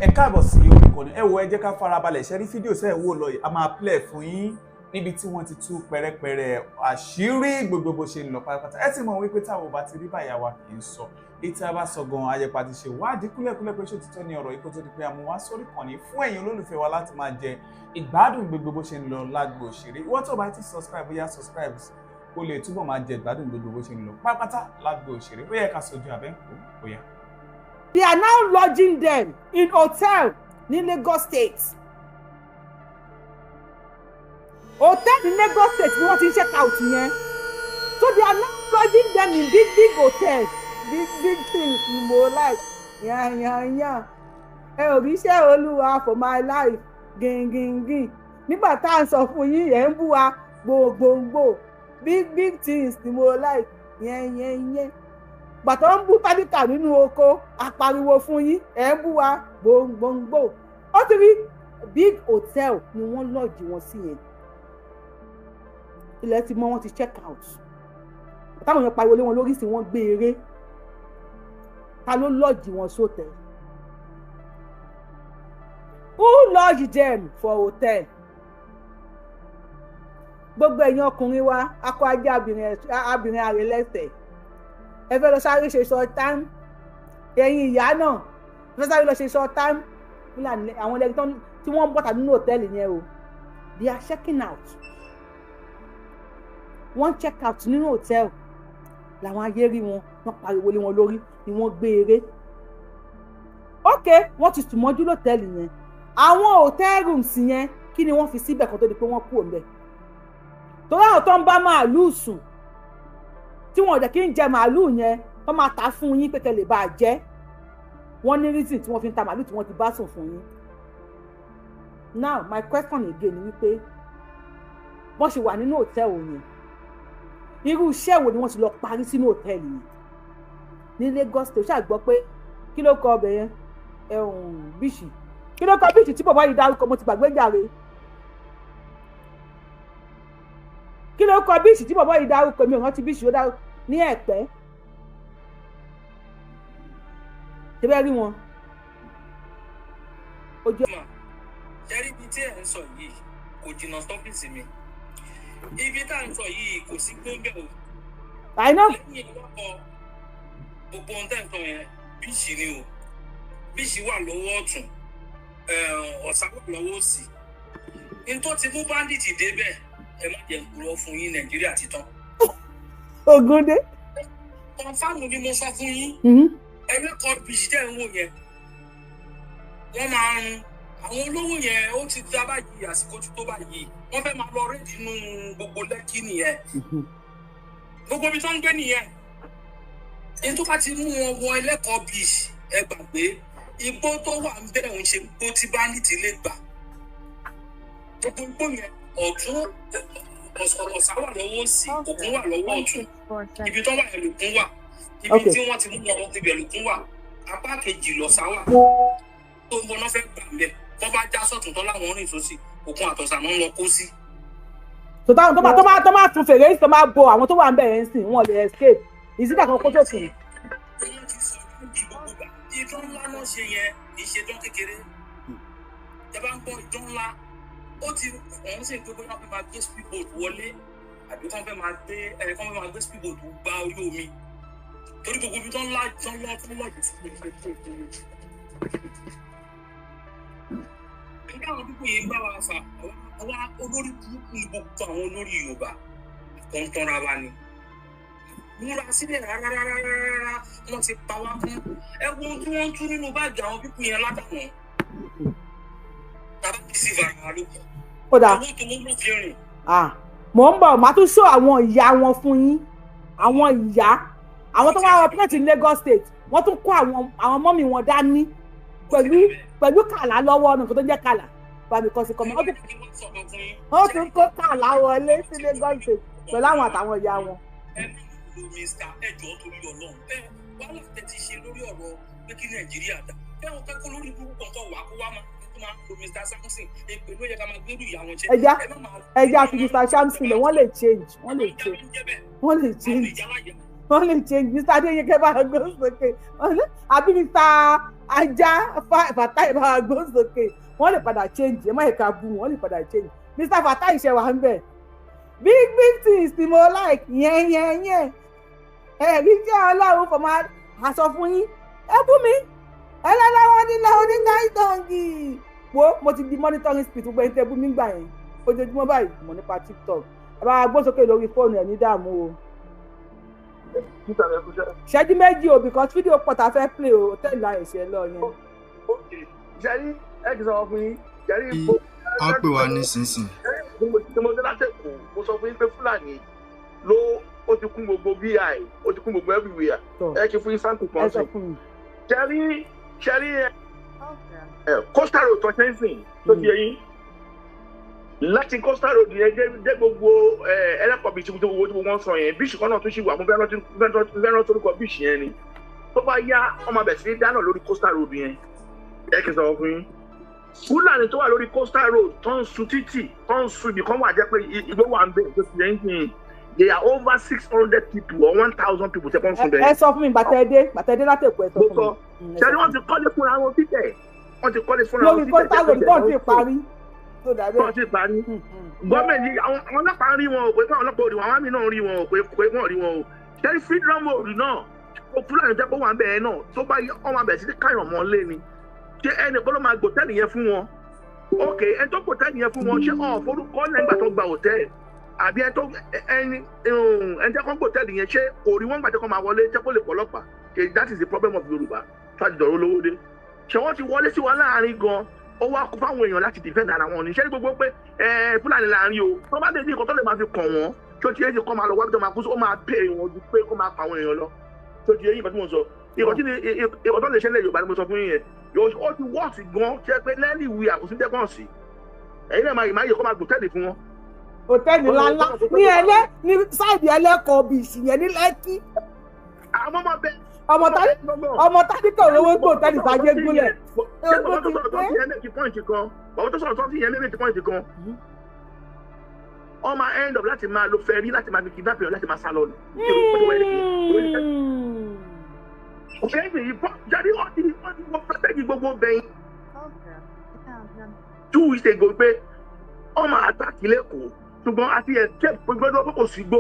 ẹ káàbọ̀ sí oríkọ̀ọ́ni ẹ wo ẹ jẹ́ ká farabalẹ̀ ṣe rí fídíò sẹ́ẹ̀ wò lọ yìí a máa play fún yín níbi tí wọ́n ti tú pẹ̀rẹ̀pẹ̀rẹ̀ àṣírí gbogbo bó ṣe ń lọ pátápátá ẹ ti mọ̀ wípé táwọn bá ti rí báyà wa kì í sọ ètò àbá sọ gan ayẹpa ti ṣe wádìí kúlẹ̀kúlẹ̀ pé ṣó ti tọ́ ní ọ̀rọ̀ yìí kó tó di pé àmú wá sórí kànnì fún ẹ̀yin olólùfẹ́ wa láti máa jẹ ìgbádùn gbogbo bó ṣe ń lọ lágbo òṣèré ìwọ́n tó bá ti subscribe bóyá subscribe kó lè túbọ̀ máa jẹ ìgbádùn gbogbo bó ṣe ń lọ pátápátá lágbo òṣèré bóyá ká sojú abẹ́ǹkó bóyá. They are now lodging them in hotel in Lagos State. Hotel in Lagos State ni wọ́n ti check out yẹn. So they are now lodging them in big hotels, big things ni mo like. Yan. Ẹ ò rí iṣẹ́ Olúwa for my life ginginging. Nígbà tá à ń sọ fún yín ẹ̀ ń bú wa gbòǹgbò big things ni mo like yẹn. Gbàtọ́ ń bú tádìkà nínú oko apariwo fún yín ẹ̀ ń bú wa gbòǹgbò. Ó ti rí big hotel ni wọ́n lọ́ọ̀jì wọn sí yẹn. Ilẹ̀ ti mọ́ wọn ti check out. Táwọn èèyàn pariwo lé wọn lórí sí wọn gbé eré. Ta ló lọ́ọ̀jì wọn sóòtẹ́? Who lodged them for hotel? Gbogbo ẹ̀yin ọkùnrin wa akọ ajé abìnrin àrè lẹ́sẹ̀. Ẹ fẹ́ lọ sáré ṣe short time. Ẹ̀yin ìyá náà ẹ fẹ́ sáré lọ ṣe short time. Àwọn ẹlẹ́gbẹ́ tí wọ́n ń bọ́ta nínú hòtẹ́ẹ̀lì yẹn o. They are checking out. Wọ́n check out nínú hòtẹ́ẹ̀lì. Làwọn ayé rí wọn, wọ́n pariwo lé wọn lórí ni wọ́n gbé eré. Ok, wọ́n ti sùn mọ́jú lọ́tẹ́ẹ̀lì yẹn. Àwọn hotel rooms yẹn kí ni wọ́n fi síbẹ̀ kan tó di pé wọ́n kú òǹbẹ̀. Torí àwọn tó ń bá màálùú sùn tí wọn ò dẹ̀ kí ń jẹ màálùú yẹn wọ́n máa ta fún yín pé kẹ́ lè bá a jẹ. Wọ́n ní reason tí wọ́n fi ń ta màálùú tí wọ́n ti bá sùn fún yín. Now my question again ni wípé wọ́n ṣe wà nínú hotel yẹn. Irú iṣẹ́ wo ni wọ́n ti lọ parí sínú hòtẹ́ẹ̀lì yìí ní Lagos State? Ṣáà gbọ́ pé kí ló kọ ọbẹ̀ yẹn bíṣì kí ló kọ bíṣì tí bàbá yìí dárúkọ mo ti gbàgbé jàre. Kí ló kọ bíṣì tí bàbá yìí dárúkọ mi ò rántí bíṣì ó dárúkọ ní Ẹ̀pẹ́. ṣé bẹ́ẹ̀ rí wọn. ojú ẹ̀. ṣẹ́rí ibi tí ẹ̀ ń sọ yìí kò jìnnà sọ́fíìsì mi. Ibi tá à ń sọ yìí kò sí gbóngbẹ̀ o. àìná. Lẹ́yìn ìwọ́kọ̀ gbogbo ohun tẹ́ ń sọ yẹn bíṣì ni o. Bíṣì wà lọ́wọ́ ọ̀tún, ọ̀sà wà lọ́wọ́ òsì. Ní tó ti mú báńdíìtì débẹ̀ ẹ má jẹ́ nkúrọ̀ fún yín Nàìjíríà ti tán. Ogun De. Kọ̀ǹfàmù ni mo sọ fún yín. Ẹlẹ́kọ̀ọ́ bíṣì tẹ́ ń wò yẹn. Wọ́n máa ń rún. Àwọn olówó yẹn ó ti dá báyìí àsìkò tó báyìí wọ́n fẹ́ máa lọ rédí inú gbogbo Lẹ́kì nìyẹn gbogbo ibi tó ń gbé nìyẹn ní tó bá ti mú wọn wọ ẹlẹ́kọ̀ọ́ beach ẹ gbàgbé igbó tó wà ń bẹ̀rẹ̀ òun ṣe gbó tí báńdíìtì lè gbà gbogbo igbó yẹn ọ̀tún ọ̀sà wà lọ́wọ́ òsì òkun wà lọ́wọ́ ọ̀tún ibi tó wà yẹn lòkun wà ibi tí wọ́n ti mú wọn ibẹ̀ lòkun wà apá kejì lọ̀sà wà tó ń bọ́ náà fẹ́ gbà ń bẹ̀ tó bá já sọ́tún tó láwọn rìn sósì òkun àtọ̀sà náà ń lọ kó sí. tó máa tún fèrè tó máa bo àwọn tó wà ń bẹ̀rẹ̀ ń sìn wọn lè escape ìsìnkà kan kó tó sùn. wọ́n ti sọ ní gbogbo gbà ìdán ńlá náà ṣe yẹn kì í ṣe dán kékeré. ìjọba ń gbọ́ ìdán ńlá ó ti wọ́n sì ń gbé bóyá wọ́n fẹ́ máa gbé speedboat wọlé àbí wọ́n fẹ́ máa gbé speedboat gba orí omi torí gbogbo ibi tó ńlá jù nígbà àwọn pípọ̀ yìí bá wa fà àwọn olórí burúkú ní gbogbo àwọn olórí Yorùbá kan tọ́ra wa ni. Múra sílẹ̀ rárá wọ́n ti pa wá fún ẹgbọ́n tí wọ́n ń tú nínú báàgì àwọn pípọ̀ yẹn ládàá tàbí kì í sí ìfara ló kọ̀. Ó dà. Owó tó wọ́n ló fi rìn. Mò ń bọ̀ màá tún ṣó àwọn ìyá wọn fún yín àwọn ìyá àwọn tó wá operate ní Lagos State wọ́n tún kó àwọn mọ́mì wọn dání pẹ̀lú kàlà lọ́wọ́ ọ̀nà tó jẹ́ kàlà bàbí kan sí kọ́mọ wọ́n tún kó kàlà wọlé sí Lagos State pẹ̀lú àwọn àtàwọn ìyá wọn. Lo Mr. ẹjọ́ torí Ọlọ́run bẹ́ẹ̀ wàhálà tẹ́ ti ṣe lórí ọ̀rọ̀ pé kí Nàìjíríà dá bẹ́ẹ̀ wọ́n kẹ́kọ̀ọ́ lórí burúkú kan tó wà kó wá máa lo Mr. Samson èpè ló yẹ ká máa gbẹ́rù ìyá wọn jẹ. ẹja fi Mr. Samson lè wọ́n lè change Mr. Adéyẹkẹ bá gbọ́ sókè àbí Mr. ajá Fatai bá gbó sókè wọ́n lè padà change ẹ má yẹ ká bú wọ́n lè padà change Mr. Fatai ṣe wà ń bẹ̀ big things ni mo like yẹn ẹ̀rí jẹ́ ọlọ́run fọmọ àṣọ fún yín ẹ bú mi ẹlẹ́lẹ́wọ́n nílẹ̀ oníkáìtọ́ǹgì wo mo ti di monitoring speed gbogbo ẹni tẹ́ bú mi gbà yẹn ojoojúmọ́ báyìí mo nípa TikTok ẹ bá gbó sókè lórí fóònù ẹ̀ ní dààmú o. ṣẹ́jú méjì o because fídíò pọ̀ tá a fẹ́ play o tẹ́lẹ̀ láì ṣe lọ yẹn. ṣẹ́rí ẹ ti sọ fún yín ṣẹ́rí ìbò. a pè wá nísinsìnyí. mo dé látẹ̀kọ̀ mo sọ fún yín pé Fúlàní ló ó ti kún gbogbo BI ó ti kún gbogbo everywhere ẹ kí fún yín sáǹkù kan sí. ṣẹ́rí Coastal Road tó ṣe ń sìn tó ti yẹ yín láti Coastal Road yẹn dé gbogbo ẹlẹ́kọ̀ọ́ bíi tí wọ́n sọ yẹn bíṣì kan náà tún ṣì wà mo fẹ́ rántí orúkọ bíṣì yẹn ni tó bá yá ọmọ bẹ̀ sí dáná lórí Coastal Road yẹn ẹ kì í sọ fún yín Fúlàní tó wà lórí Coastal Road tó ń sun títì tó ń sun ibì kan wà jẹ́ pé igbó wà ń bẹ̀ tó ti yẹn ń sìn they are over 600 people or 1,000 people tẹ́ pọ́n sun bẹ́ẹ̀. ẹ sọ fún mi gbàtẹ́dé látẹ̀kọ́ ẹ sọ fún mi. ṣé wọ́n ti kọ́lé fúnra wọn títẹ̀ wọ́n ti kọ́lé fúnra wọn lórí Coastal Road tó ti parí. wọ́n ti parí gọ́ọ̀mẹ̀ntì àwọn ọlọ́pàá rí wọn ò pé káwọn ọlọ́pàá ò rí wọn àwọn àmì náà rí wọn ò pé wọ́n rí wọn o ṣé freedom road náà Fúlàní jẹ́ pé wọ́n à ń bẹ̀rẹ̀ náà tó bá yẹ ọmọ abẹ̀ sí káyọ̀ mọ́ lé ni ṣé ẹnì kan ló máa gbòtẹ́ẹ̀lì yẹn fún wọn ok ẹni tó gbòtẹ́ẹ̀lì yẹn fún wọn ṣé forúkọ lẹ́yìn gbà tó gba hòtẹ́ẹ̀lì àbí ẹni tẹ́ kọ́ gbòtẹ́ẹ̀lì yẹn ṣé òrí wọn gbàtẹ́ kọ́ máa wọlé tẹ́ kó lè pọ̀lọ́pàá that is the problem of Yorùbá fàájì dọ̀rọ̀ olówó dé ṣé wọ́n ti wọlé sí wa láàrin gan ó wá kó fáwọn èèyàn láti defend ara wọn ní ṣé ní gbogbo pé Fúlàní láàrin o tó bá dé ní nǹkan tó lè máa fi kàn wọ́n tó ti yé ti kọ́ máa lọ wábí tó máa kú sí ó máa pè wọn ju pé kó máa pa àwọn èèyàn lọ tó ti yé yìí tí mo sọ ìkọ̀ tó lè ṣẹlẹ̀ Yorùbá ni mo sọ fún yín yẹn ó ti wọ́ọ̀sì gan ṣe pé lẹ́ẹ̀lì ìwé àkóso dẹ́gbọ̀n sí ẹ̀yin náà máa yẹ kó máa gbòtẹ́ẹ̀lì fún wọn. hòtẹ́ẹ̀lì ńláńlá ní sáìdì ẹlẹ́kọ̀ọ́ bìsì yẹn ní Lẹ́kì. àwọn ọmọ bẹ́ẹ̀ ọmọ tádìkà olówó gbò tẹ́lẹ̀ sáyé gúnlẹ̀. bàbá tó sọ̀rọ̀ tó ti yẹn méjì pọ́ìntì kan ọmọ end of láti máa lo fẹ́rí láti máa fi kidnap èèyàn láti máa sá lọ nù. ọ̀fẹ́ẹ̀sì yìí jáde wọ́n fẹ́ gbogbo bẹ́yìn 2 weeks ago pé ọmọ àtàkì lẹ́kọ̀ọ́ ṣùgbọ́n àti escape gbogbo ọdún kò sí gbó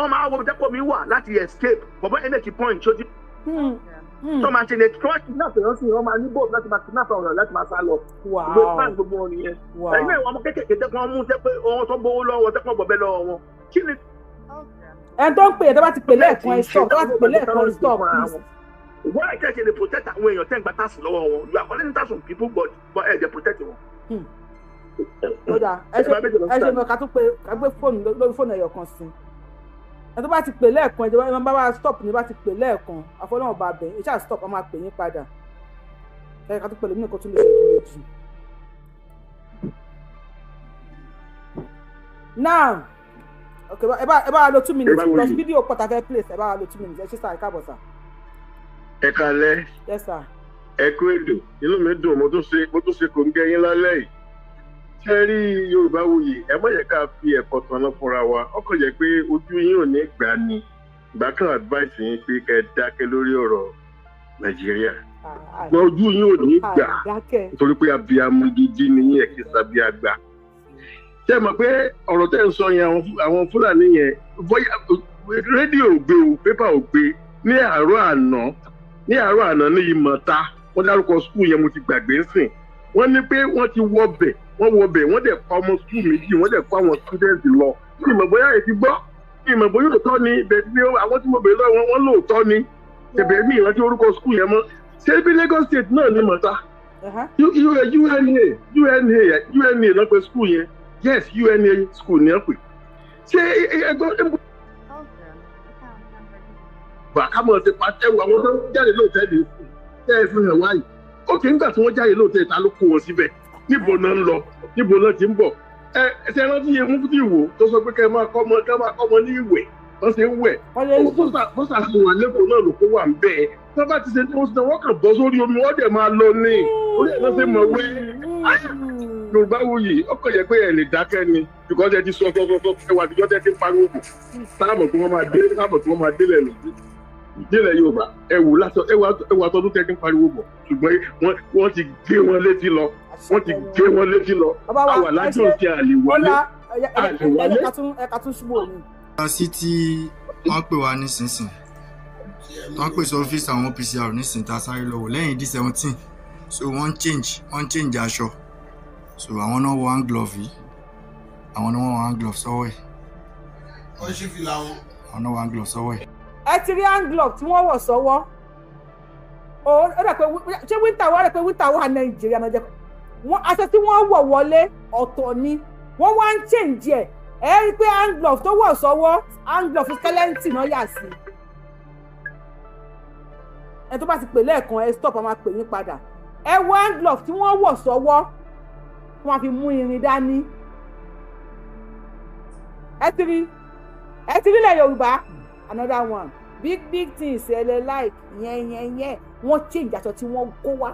ọmọ àwọn ọmọ jẹ́pọ̀ mi wà láti escape bọ̀bọ̀ ẹ̀mẹ́kì point ṣojú. tó máa ṣe lè tó wá kidnap èèyàn sí wọn máa ní bóòtù láti máa kidnap ọ̀rọ̀ láti máa sá lọ. gbogbo plan gbogbo wọn nìyẹn. ẹ̀yin náà ọmọ kékèké tẹ́kọ̀ mú tẹ́ pé ohun tó gbowó lọ́wọ́ tẹ́kọ̀ bọ̀bẹ́ lọ́wọ́ wọn. kí ni. ẹ tó ń pè é tó bá ti pè lẹ́ẹ̀kan ẹ stop tó bá ti pè lẹ́ẹ̀kan ẹ stop please. wọ́n ẹ̀ kẹ́kẹ́ lè protect àwọn èèyàn tẹ́ ń gba tax lọ́wọ́ wọn you are collecting tax from people but ẹ̀ dey protect wọn. kódà ẹ ṣe mọ ká tún pé ká gbé fóònù lórí fóònù ẹyọ kan sí ẹ tó bá ti pè lẹ́ẹ̀kan ìjọba ẹ bá wá stop ní bá ti pè lẹ́ẹ̀kan àfọlọ́wọ́n bá bẹ̀ ẹ ṣáà stop ọ máa pè yín padà ẹ ká tún pè lómi nìkan tún lè ṣe ojú méjì. now ok ẹ bá lo 2 minutes plus video pọ̀ tá a fẹ́ place ẹ bá lo 2 minutes ẹ ṣe sáà ẹ káàbọ̀ sà. ẹ kálẹ́. yes sir. ẹ kú èdò inú mi dùn mo tún ṣe kò ń gẹ yín lálẹ́ yìí ṣe rí Yorùbáwùyí ẹ má yẹ ká fi ẹ̀kọ́ tọ̀nà fúnra wa ọkọ̀ jẹ́ pé ojú yín ò ní gbà ní ìgbà kan advice yín pé kẹ́ ẹ dákẹ́ lórí ọ̀rọ̀ Nàìjíríà ṣùgbọ́n ojú yín ò ní gbà nítorí pé abiyamọ gidi ni yín ẹ̀kí sábí àgbà ṣe mọ̀ pé ọ̀rọ̀ tẹ́ ń sọ yẹn àwọn Fúlàní yẹn rédíò ò gbé o pépà ò gbé ní àárọ̀ àná ní Ìmọ̀ta wọ́n dárúkọ skul yẹn mo ti gbàgbé ń sìn wọ́n ní pé wọ́n ti wọbẹ̀ wọ́n dẹ̀ kọ́ ọmọ skul méjì wọ́n dẹ̀ kọ́ àwọn student lọ ìmọ̀ bóyá èyí gbọ́ ìmọ̀ bóyá òótọ́ ni bẹ̀ẹ́ àwọn tí mo bèèrè lọ́wọ́ wọn lóòótọ́ ni tẹ̀bẹ̀ mi ìrántí orúkọ skul yẹn mọ́ ṣé bí Lagos State náà ní Ìmọ̀ta UNA náà pé skul yẹn yes UNA skul ní ọ̀pẹ̀ ṣé ẹgbọ́n bàkámọ̀ ti pàtẹ́wò àwọn tó jáde lóòtẹ́ẹ̀lì tẹ́ ẹ fi hàn wáyé ó kì í gbà tí wọ́n jáde lóòtẹ́ẹ̀lì ta ló kó wọn síbẹ̀ níbo náà ń lọ níbo náà ti ń bọ̀ ẹ ṣe rántí yẹn mú fún ìwò tó sọ pé kẹ́ máa kọ́ ọmọ ní ìwẹ̀ wọ́n ṣe ń wẹ̀ bọ́sà sí wà lẹ́kọ̀ọ́ náà ló kó wà ń bẹ́ẹ̀ tó bá ti ṣe tí wọ́n ṣe wọ́n kàn bọ́ sórí omi wọ́n dẹ̀ máa lọ ní orí ẹ̀ náà ṣe mọ̀ wé Yorùbáwùyí ọkọ̀ yẹ pé ẹ̀ lè dákẹ́ ni because ẹ ti sọ ẹwà àtijọ́ tẹ́ ti pariwo bò sáàmù tí wọ́n máa délẹ̀ lòdì nílẹ̀ Yorùbá ẹ wò àtọ́dún tẹ́tí ń pariwo bọ̀ ṣùgbọ́n wọ́n ti gé wọn létí lọ àwa lájọ ti àlè wọlé. ẹ̀ka tún ṣubú òní. sí tí wọ́n pè wá nísinsìn wọ́n pè sí ọ́fíìsì àwọn OPCR nísinsìn tá a sáré lọ́wọ́ lẹ́yìn D17 so wọ́n change aṣọ so àwọn náà wọ hand glove yìí àwọn náà wọ hand glove sọ́wọ́ ẹ̀ wọ́n ṣì fi làwọn. àwọn náà wọ hand glove sọ́wọ́ ẹ̀. ẹ ti rí hand glove tí wọ́n wọ̀ sọ́wọ́ ó dà pé ṣé winter wà Nàìjíríà náà jẹ́ aṣọ tí wọ́n wọ̀ wọlé ọ̀tọ̀ ni wọ́n wá ń change ẹ̀ ẹ rí i pé hand glove tó wọ̀ sọ́wọ́ hand glove skeleton náà yà sí ẹ tó bá ti pè lẹ́ẹ̀kan ẹ stop a máa pè yín padà ẹ wọ hand glove tí wọ́n wọ̀ sọ́wọ́ wọ́n á fi mú irin dání ẹ ti rí ilẹ̀ Yorùbá another one big things ẹlẹ like yẹn wọ́n change aṣọ tí wọ́n kó wá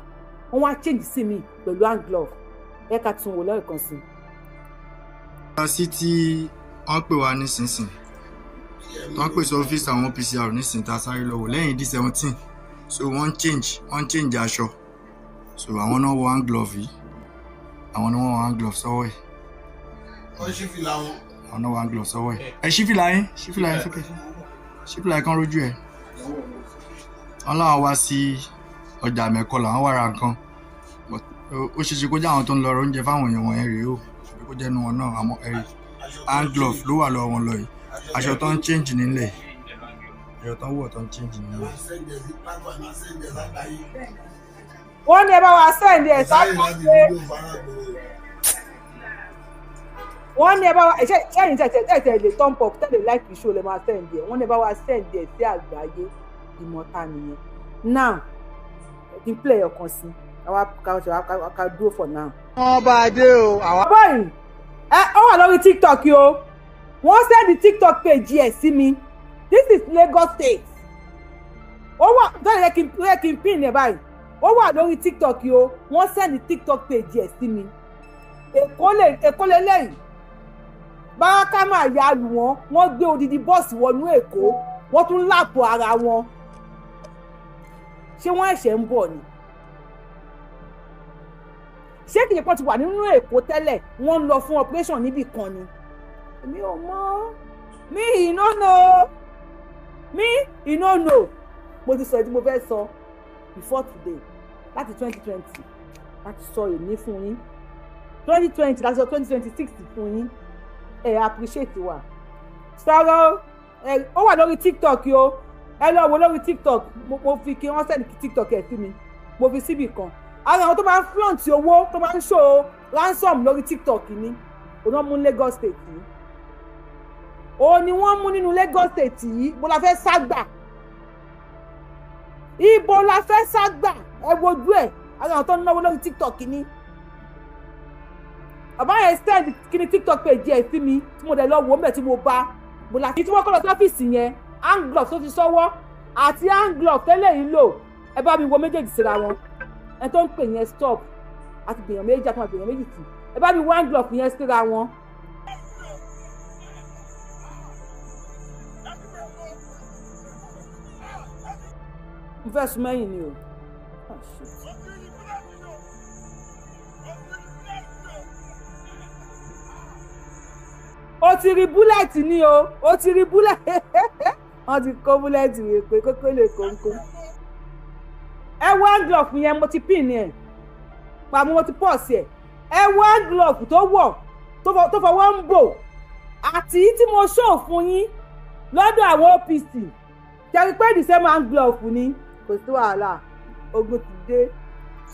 wọ́n wá change sí mi pẹ̀lú hand glove ẹ ká tún wò lẹ́ẹ̀kan sí. sí tí wọ́n pè wá nísinsìn wọ́n pè sí ọ́fíìsì àwọn OPCR nísinsìn tá a sáré lọ́wọ́ lẹ́yìn D17 so wọ́n change aṣọ so àwọn náà wọ hand glove yìí àwọn náà wọ hand glove sọ́wọ́ ẹ̀. wọ́n ṣì fi làwọn. àwọn náà wọ hand glove sọ́wọ́ ẹ̀. ẹ ṣí fìlà yín sókè ṣí fìlà yín kan rójú ẹ̀. wọ́n láwọn wá sí ọjà mẹ́kọ́ làwọn wá ra nǹkan ó ṣeéṣe kó jẹ́ àwọn tó ń lọ oúnjẹ fáwọn èèyàn wọ̀nyẹn rèé o kó jẹ́ nu wọn náà àmọ́ ẹ̀rí hand glove ló wà lọ́wọ́ wọn lọ yìí aṣọ tó ń change nílẹ̀ aṣọ tó ń wọ̀ tó ń change nílẹ̀. wọ́n ní ẹ bá wa send ẹ̀ sáàpàdé wọ́n ní ẹ bá wa ṣẹ́yìn tẹ̀tẹ̀ lè turn up tẹ̀lé like show lè máa send ẹ̀ wọ́n ní ẹ bá wa send ẹ̀ sí àgbáyé ìmọ̀ta nìyẹn now kí n play ọkàn sí ká dúró for now. wọ́n bá a dé o. báyìí ó wà lórí TikTok o wọ́n send TikTok page ẹ̀ sí mi this is Lagos State ó wà tọ́lẹ̀ yẹ kí n pin ẹ̀ báyìí ó wà lórí TikTok o wọ́n send TikTok page ẹ̀ sí mi Èkó lélẹ́yìn báraká máa ya lù wọ́n gbé odidi bọ́ọ̀sì wọnú Èkó wọ́n tún lápò ara wọn ṣé wọ́n ẹ̀ṣẹ̀ ń bọ̀ ni ṣé kìí kan ti wà nínú Èkó tẹ́lẹ̀ wọ́n ń lọ fún operation níbì kan ni èmi ò mọ̀ mi ìnáno mo ti sọ èdè mo fẹ́ sọ before today láti 2020 láti sọ èmi fún yín 2020 láti sọ 2026 fún yín appreciate wa sọ̀rọ̀ ó wà lórí TikTok o ẹ lọ wo lórí TikTok mo fi kí wọ́n send TikTok ẹ̀ sí mi mo fi síbì kan àwọn tó máa ń flaunt owó tó máa ń show ransom lórí TikTok ni òun náà mú Lagos State yìí òun ni wọ́n mú nínú Lagos State yìí bó la fẹ́ ságbà ibo la fẹ́ ságbà ẹ wojú ẹ̀ àwọn tó ń náwó lórí TikTok ni bàbá yẹn send kí ni TikTok page ẹ̀ sí mi tí mo dẹ̀ lọ wò ó mẹ́ tí mo bá bó la fi tí wọ́n kọ́ lọ sí ọ́fíìsì yẹn hand glove tó fi sọ́wọ́ àti hand glove tẹ́lẹ̀ yìí lò ẹ bá mi wo méjèèjì síra wọn ẹ tó ń pè yẹn stop àti gbèyàn méjì àti gbèyàn méjì tì ẹ bá mi wo hand glove yẹn síra wọn. mo fẹ́ sún mẹ́yìn ni o. o ti rí búlẹ̀tì ni o ti rí búlẹ̀tì wọ́n ti kó búlẹ̀tì rè pé kókó lè kónkó. ẹ wọ hand glove yẹn mo ti pin ẹ̀ pàmò mo ti pọ̀ sí ẹ̀ ẹ wọ hand glove tó wọ̀ tó fọwọ́ ń bò àti tí mo show fún yín lọ́dọ̀ àwọn OPC jẹ́rìí pé the same hand glove ni kò sí wàhálà ogun ti dé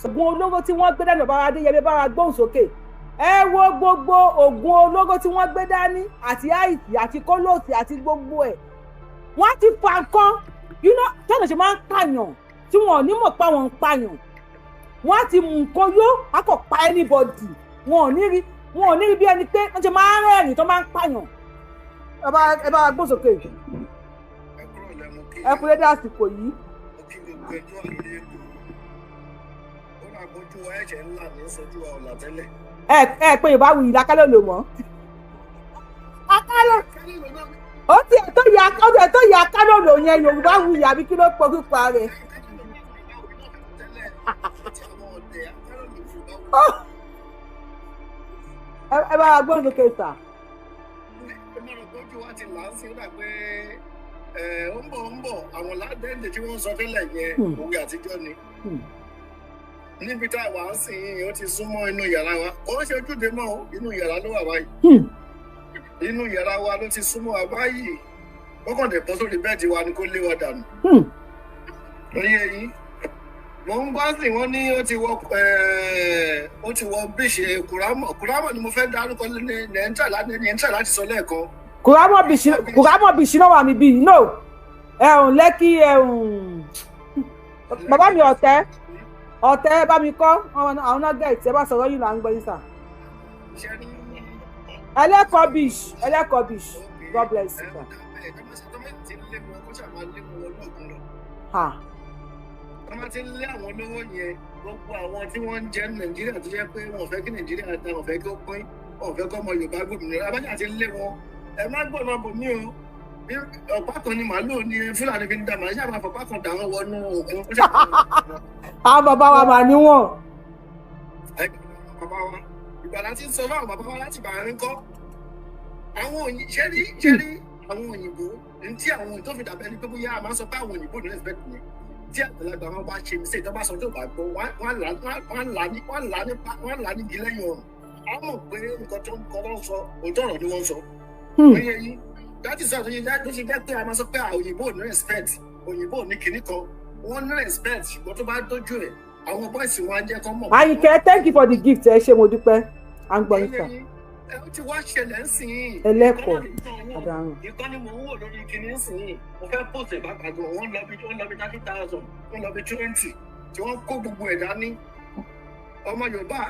ogun olóró tí wọ́n gbé dání bàbá Adéyẹmí bára gbóhùn sókè ẹ wo gbogbo ogun olóró tí wọ́n gbé dání àti àìsí àti kólóòsì àti gbogbo ẹ̀ wọ́n ti fa nǹkan tọ́nà ṣe máa ń pààyàn tí wọn ò ní mọ̀ pa wọn ń pààyàn wọ́n ti mú nǹkan yó a kò pa anybody wọn ò ní rí bí ẹni pé wọ́n ṣe máa ń rẹ́rìn tó máa ń pààyàn ẹ bá gbóhùn sókè ẹ kú lédè àsìkò yìí. ẹ pé yorùbá wuyì lákàlẹ̀ lò mọ́ ó ti ẹ̀ tó ya kánòlò yẹn Yorùbá wuyì àbí kí ló pọ̀ pípa rẹ̀. ẹ bá wa gbọ́n lókè sà. ó ń bọ̀ àwọn ládẹ́ǹdè tí wọ́n sọ tẹ́lẹ̀ yẹn òwe àtijọ́ ni níbi tá a wà á sìn yìí ó ti súnmọ́ inú yàrá wa kò ń ṣe ojúde mọ́ inú yàrá ló wà báyìí inú yàrá wa ló ti súnmọ́ wa báyìí ó kàn dé bọ́ sórí bẹ́ẹ̀dì wa ni kó lé wa dànù oyè yìí mo ń gbọ́ sí wọn ní ó ti wọ bíṣe kùrámọ̀ ni mo fẹ́ dárúkọ ní ẹ̀ńtà láti sọ lẹ́ẹ̀kan. kùrámọ̀ bíṣe náà wà mí bíi no lẹ́kì bàbá mi ọ̀tẹ́ bá mi kọ́ àwọn náà gẹ̀ẹ́tì ẹ bá sọ̀rọ̀ yìí là ń gbọ́ yìí sà. ẹlẹ́kọ̀ọ́ beach God bless you. wọ́n máa ti ń lé àwọn olówó yẹn gbogbo àwọn tí wọ́n ń jẹ́ Nàìjíríà tó jẹ́ pé wọ́n fẹ́ kí Nàìjíríà dá wọ́n fẹ́ kí ó pín wọ́n fẹ́ kọ́ ọmọ Yorùbá gbòmìnira abájá ti ń lé wọn ẹ má gbọ́ ọmọ bòmí o ọ̀pá kan ni màálù ni Fúlàní fi ń dá màálù ṣáà fọ̀pá kan dà wọ́n wọnú òkun. àwọn bàbá wa mà níwọ̀n. bàbá wa ìgbàlá ti ń sọ fún àwọn bàbá wa láti bàá ń kọ́ àwọn ṣẹ́rí àwọn òyìnbó tí àwọn òyìnbó fi dàbẹ́ ni pé bóyá a máa sọ pé àwọn òyìnbó ní respect ni tí àgbàlagbà wọn bá ṣe mistake tó bá sọ tó bá gbọ́ wọ́n là nígi lẹ́yìn ọ̀run a mọ̀ pé nǹkan tó ń kọ́ lọ́n sọ òótọ́ ọ̀rọ̀ ni wọ́n sọ. oyè yìí láti sọ àtúnṣe jẹ́ pé a máa sọ pé òyìnbó ní respect òyìnbó ní kinní kan wọ́n ní respect ṣùgbọ́n tó bá dójú ẹ̀ àwọn bọ́ìsì wọn á jẹ́ kọ́ mọ̀. Àyìnkẹ́ thank you for the gift ẹ ṣé mo dúpẹ́ à ń gbọ́ yín sà. ó ti wá ṣẹlẹ̀ ń sìn yín. ẹlẹ́kọ̀ọ́ àdáhùn. ìkànnì mò ń wò lórí kinní ń sìn yín mo fẹ́ post ẹ̀ bàbá gan wọ́n lọ bí 30,000 wọ́n lọ bí 20 tí wọ́n kó gbogbo ẹ̀ dání. ọmọ Yorùbá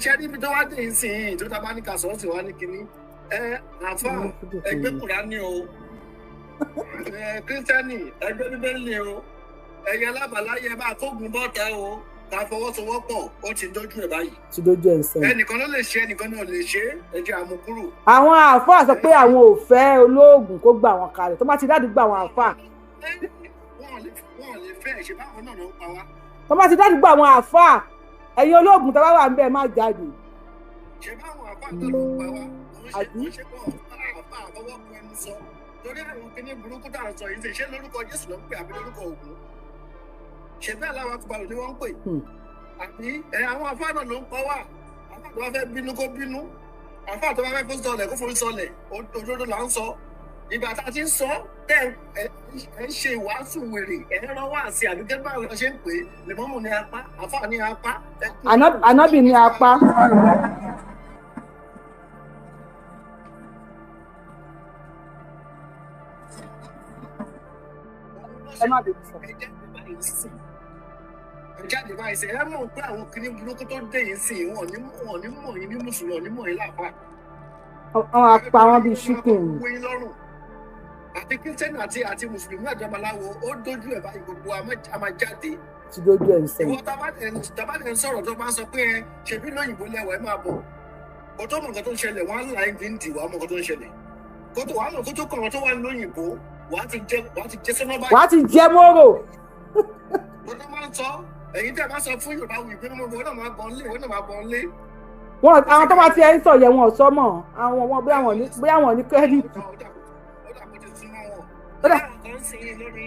ṣe níbi tó wá dé ń sìn yín tó ta bá ní ká sọ̀rọ̀ sí wa ní kinní àfa ẹgbẹ́ Kùránì o kírísítẹ́nì ẹgbẹ́ Bíbélì o ẹ̀yẹ alábàláyé bá kógun bọ́ta o ká fọwọ́sowọ́pọ̀ ó ti dójú ẹ̀ báyìí. ti dójú ẹ̀ sẹ́yìn. ẹnìkan ló lè ṣe ẹnìkan náà lè ṣe ẹ jẹ́ àmúkúrò. àwọn àáfàá sọ pé àwọn ò fẹ́ olóògùn kó gbà wọn kalẹ̀ tó bá ti dádùúgbò àwọn àáfàá. wọ́n lè fẹ́ ṣe báwọn náà ló ń pa wá. tó bá ti dádùúgbò àwọn àáfàá ẹ̀yin olóògùn tó bá wà ń bẹ́ẹ̀ má jáde. ṣe báwọn àáfàá náà ló ń pa wá. wọ́n ṣe bọ́ àáfàá àfọwọ́kùn ẹnu sọ torí àwọn kinní burúkú tá à ń sọ yìí ṣe lórúkọ Jésù ló ń pè àbí lórúkọ Ògún ṣe bẹ́ẹ̀ láwọn akọbalù ni wọ́n ń pè àbí àwọn afáà náà ló ń kọ́ wà afáà tó bá fẹ́ bínú kó bínú afáà tó bá fẹ́ forí sọlẹ̀ kó forí sọlẹ̀ òdodo là ń sọ ìgbà tá a ti ń sọ tẹ́ ẹ ń ṣe ìwàásù wèrè ẹ̀ ń rán wá sí àdúgbò báwo la ṣe ń pè é lèmọ́mù ní apá afáà ní apá. ànábì ní apá. ẹ má bèbí sọ. jáde báyìí ṣe ẹ mọ̀ pé àwọn kìnnìún burúkú tó dé yìí sí wọn ní mọ̀ yín ní mùsùlùmí ní mọ̀ yín láàpá. àwọn apá wọn bíi ṣíkìn. wọ́n lọ́rùn àti kírísítẹ́nì àti mùsùlùmí àjọmọ̀láwo ó dójú ẹ̀ báyìí gbogbo a máa jáde. ti dójú ẹ̀ ń sẹ́yìn. ìwọ tábàdẹ̀ ń sọ̀rọ̀ tó bá ń sọ pé ṣèbí lóyìnbó lẹ́wọ̀ ẹ máa bọ̀ kó tó mọ̀ nǹkan tó ń ṣẹlẹ̀ wọ́n á là ń dín dì wá mọ̀ nǹkan tó ń ṣẹlẹ̀ kó tó wàá mọ̀ kó tó kọ̀ wọ́n tó wà lóyìnbó wàá ti jẹ sọ́nà báyìí. wàá ti jẹ mọ́rò. wọ́n tó máa ń sọ èyí tẹ́ bá sọ fún Yorùbá wù ìpínlẹ̀ mọ́gbọ́n wọ́n náà máa bọ̀ ń lé. àwọn tó bá ti ẹ ń sọ yẹn wọn ò sọ mọ́ àwọn bí àwọn ní kírẹ́dìtì. ó dàbò ti súnmọ́ wọn. ó dà kan sí lórí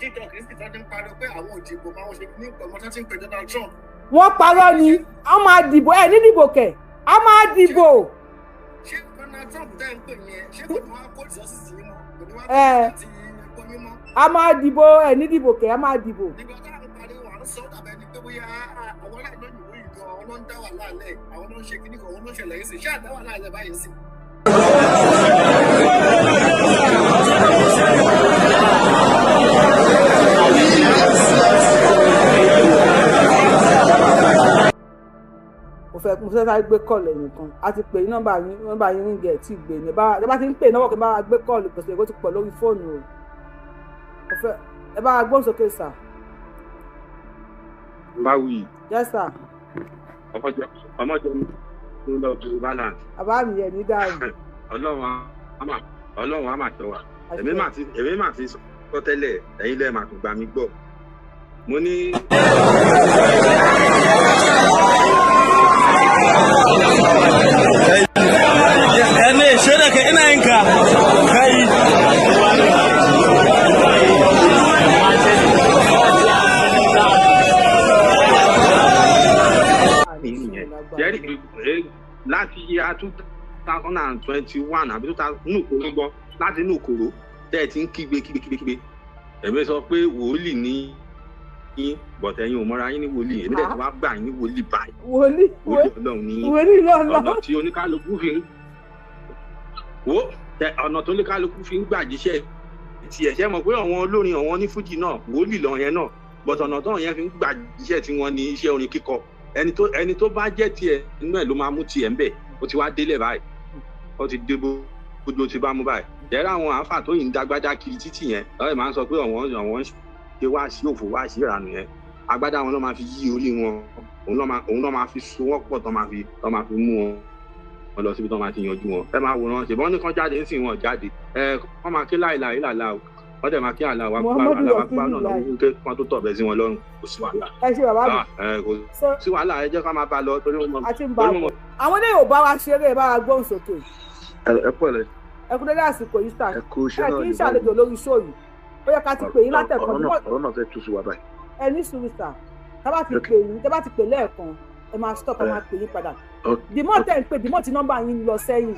TikTok kìí sì tọ́jú ń pariwo pé àwọn òdìbò máa ń ṣe ní ìpamọ́ tó ti ń pè Donald Trump. wọ́n parọ́ ni a máa dìbò ẹ̀ ní dìbò kẹ̀ a máa dìbò. ṣé Donald Trump tẹ́ ń pè yẹn ṣé kò ní wá kó ìsọ́sìsì yín mọ́ kò ní wá kó ìsọ́sìsì yín mọ́. a máa dìbò ẹ̀ ní dìbò kẹ̀ a máa dìbò. nígbà táwọn pariwo à ń sọ dàbẹ́ ni pé bóyá àwọn aláìlóyìnbó yìí gan àwọn ló ń dá wà láàlẹ̀ àwọn ló ń ṣe kíní kan àwọn ló ń ṣẹlẹ̀ yìí sí ṣé àdá wà láàlẹ̀ báyìí sí. mo fẹ́ sáré gbé kọ́ọ̀lù ẹ̀yìn kan a ti pè ní nọ́mbà yín ríngì ẹ̀ tí ì gbé ní ẹ bá ti ń pè náà kí n bá wa gbé kọ́ọ̀lù pèsè èkó ti pọ̀ lórí fóònù o ẹ bá wa gbóhùn sókè sà. báwì. yes sir. ọmọjọ mi ló lọ bu balance. bàbá mi yẹ ní dáhùn. Ọlọ́run Ọlọ́run á máa tọ́ wa. Èmi máa ti sọ tẹ́lẹ̀ ẹ̀yin lẹ́ẹ̀ máa tún gbà mí gbọ́. Mo ní. Ẹni ìṣẹ́lẹ̀ kẹ́ ina yin ka kai. Láti yíya 2021 àbí 2000 gbọ́ láti inú kòró tẹ́ ẹ ti ń kígbe. Èmi sọ pé wòlíì ní yín bọ̀tẹ̀ yín ò mọ́ra yín ní wòlíì. Èmi dẹ̀ tí wàá gbà yín ní wòlíì báyìí. Wòlíì Ọlọ́run ní ọ̀nà tí oníkálukú fi ń ọ̀nà tó oníkálukú fi ń gbà jíṣẹ́ ti ẹ̀ṣẹ́ mọ̀ pé àwọn olórin àwọn onífújì náà wòlíì lọ yẹn náà bọ̀tọ̀ ọ̀nà tó yẹn fi ń gbà jíṣẹ́ tí wọ́n ní iṣẹ́ orin kíkọ ẹni tó bá jẹ́ tiẹ̀ inú ẹ̀ ló máa mú tiẹ̀ ń bẹ̀ ó ti wá délẹ̀ báyìí ó ti dé gbogbo ti bá mú báyìí jẹ́rẹ́ àwọn àáfà tó yìí ń dágbádá kiri títì yẹn lọ́wọ́ máa ń sọ pé àwọn ṣe wá sí òfò wá sí ìrànù yẹn agbádá wọn ló máa fi yí orí wọn òun náà máa fi so wọ́n pọ̀ tó máa fi mú wọn lọ síbi tó máa ti yanjú wọn ẹ máa wòran ṣèbọn ní kan jáde ń sìn wọn jáde wọ́n máa ké láìláì làlá o wọ́n dẹ̀ máa kí àlá wa pa náà lọ́wọ́ pé wọ́n tó tọ̀bẹ̀ sí wọn lọ́rùn kò sí wàhálà. ẹ ṣe bàbá mi. kò sí wàhálà ẹ jẹ́ ká máa bá a lọ torí wọn. a ti ń bá a bọ̀ àwọn ilé yóò bá wa ṣeré ẹ bá wa gbóhùn sókè. ẹ pẹ̀lẹ́. ẹ kú dédé àsìkò yìí sà ẹ kú iṣẹ́ náà kì í ṣàlejò lórí ṣóòyì ó yẹ ká ti pè yín látẹ̀kọ́. ọ̀rọ̀ náà fẹ́ tú sí wa báyìí. ẹ ní sùúrù sà tá bá ti pè yín tá bá ti pè lẹ́ẹ̀kan ẹ máa stop ẹ máa pè yín padà dìmọ̀ tẹ̀ ń pè dìmọ̀ tí nọ́mbà yín lọ sẹ́yìn.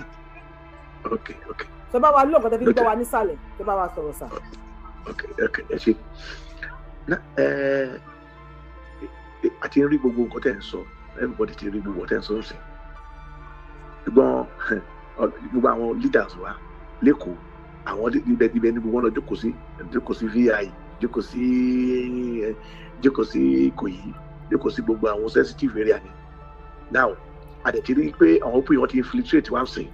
sọ bá wa lóògùn tó fi gbọ́ wa nísàlẹ̀ tó bá wa sọ̀rọ̀ sà. ẹ ṣe a ti ń rí gbogbo nǹkan tẹ̀ ń sọ everybody ti rí gbogbo tẹ̀ ń sọ sí ṣùgbọ́n gbogbo àwọn leaders wa lẹ́kọ̀ọ́ àwọn ibẹ̀ ní gbogbo wọn lọ jókòó sí vi jókòó sí Ìkòyí jókòó sí gbogbo àwọn sensitive area ni now a dẹ̀ ti rí pé àwọn òpin wọn ti infiltrate wá sìn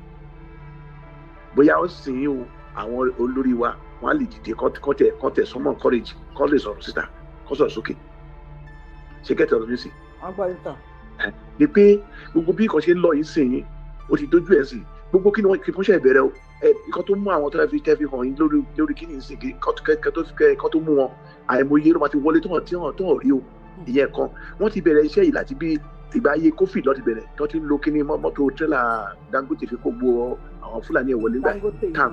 bóyá ó sìn o àwọn olórí wa wọn á lè dìde kọ́tẹ̀ sọmọ courage kọ́ lè sọ̀rọ̀ síta kọ́ sọ̀rọ̀ sókè ṣe kẹ́tẹ̀ ọ̀rọ̀ mi sí. ni pé gbogbo bí nǹkan ṣe ń lọ yìí sìn ó ti dójú ẹ̀ sí gbogbo kí ni wọ́n ṣe ìbẹ̀rẹ̀ o nǹkan tó mú àwọn tẹ́lifí hàn yín lórí kí ni ń sìn kọ́ tó mú wọn àìmọye ló máa ti wọlé tó hàn rí o ìyẹn kan wọ́n ti bẹ̀rẹ̀ iṣẹ́ yìí láti bí ìgbà ayé covid lọ́ọ́ ti bẹ̀rẹ̀ tó ti ń lo kíní mọ́tò tírélà Dangote fi kó gbó àwọn Fúlàní ẹ̀ wọlé gbà ká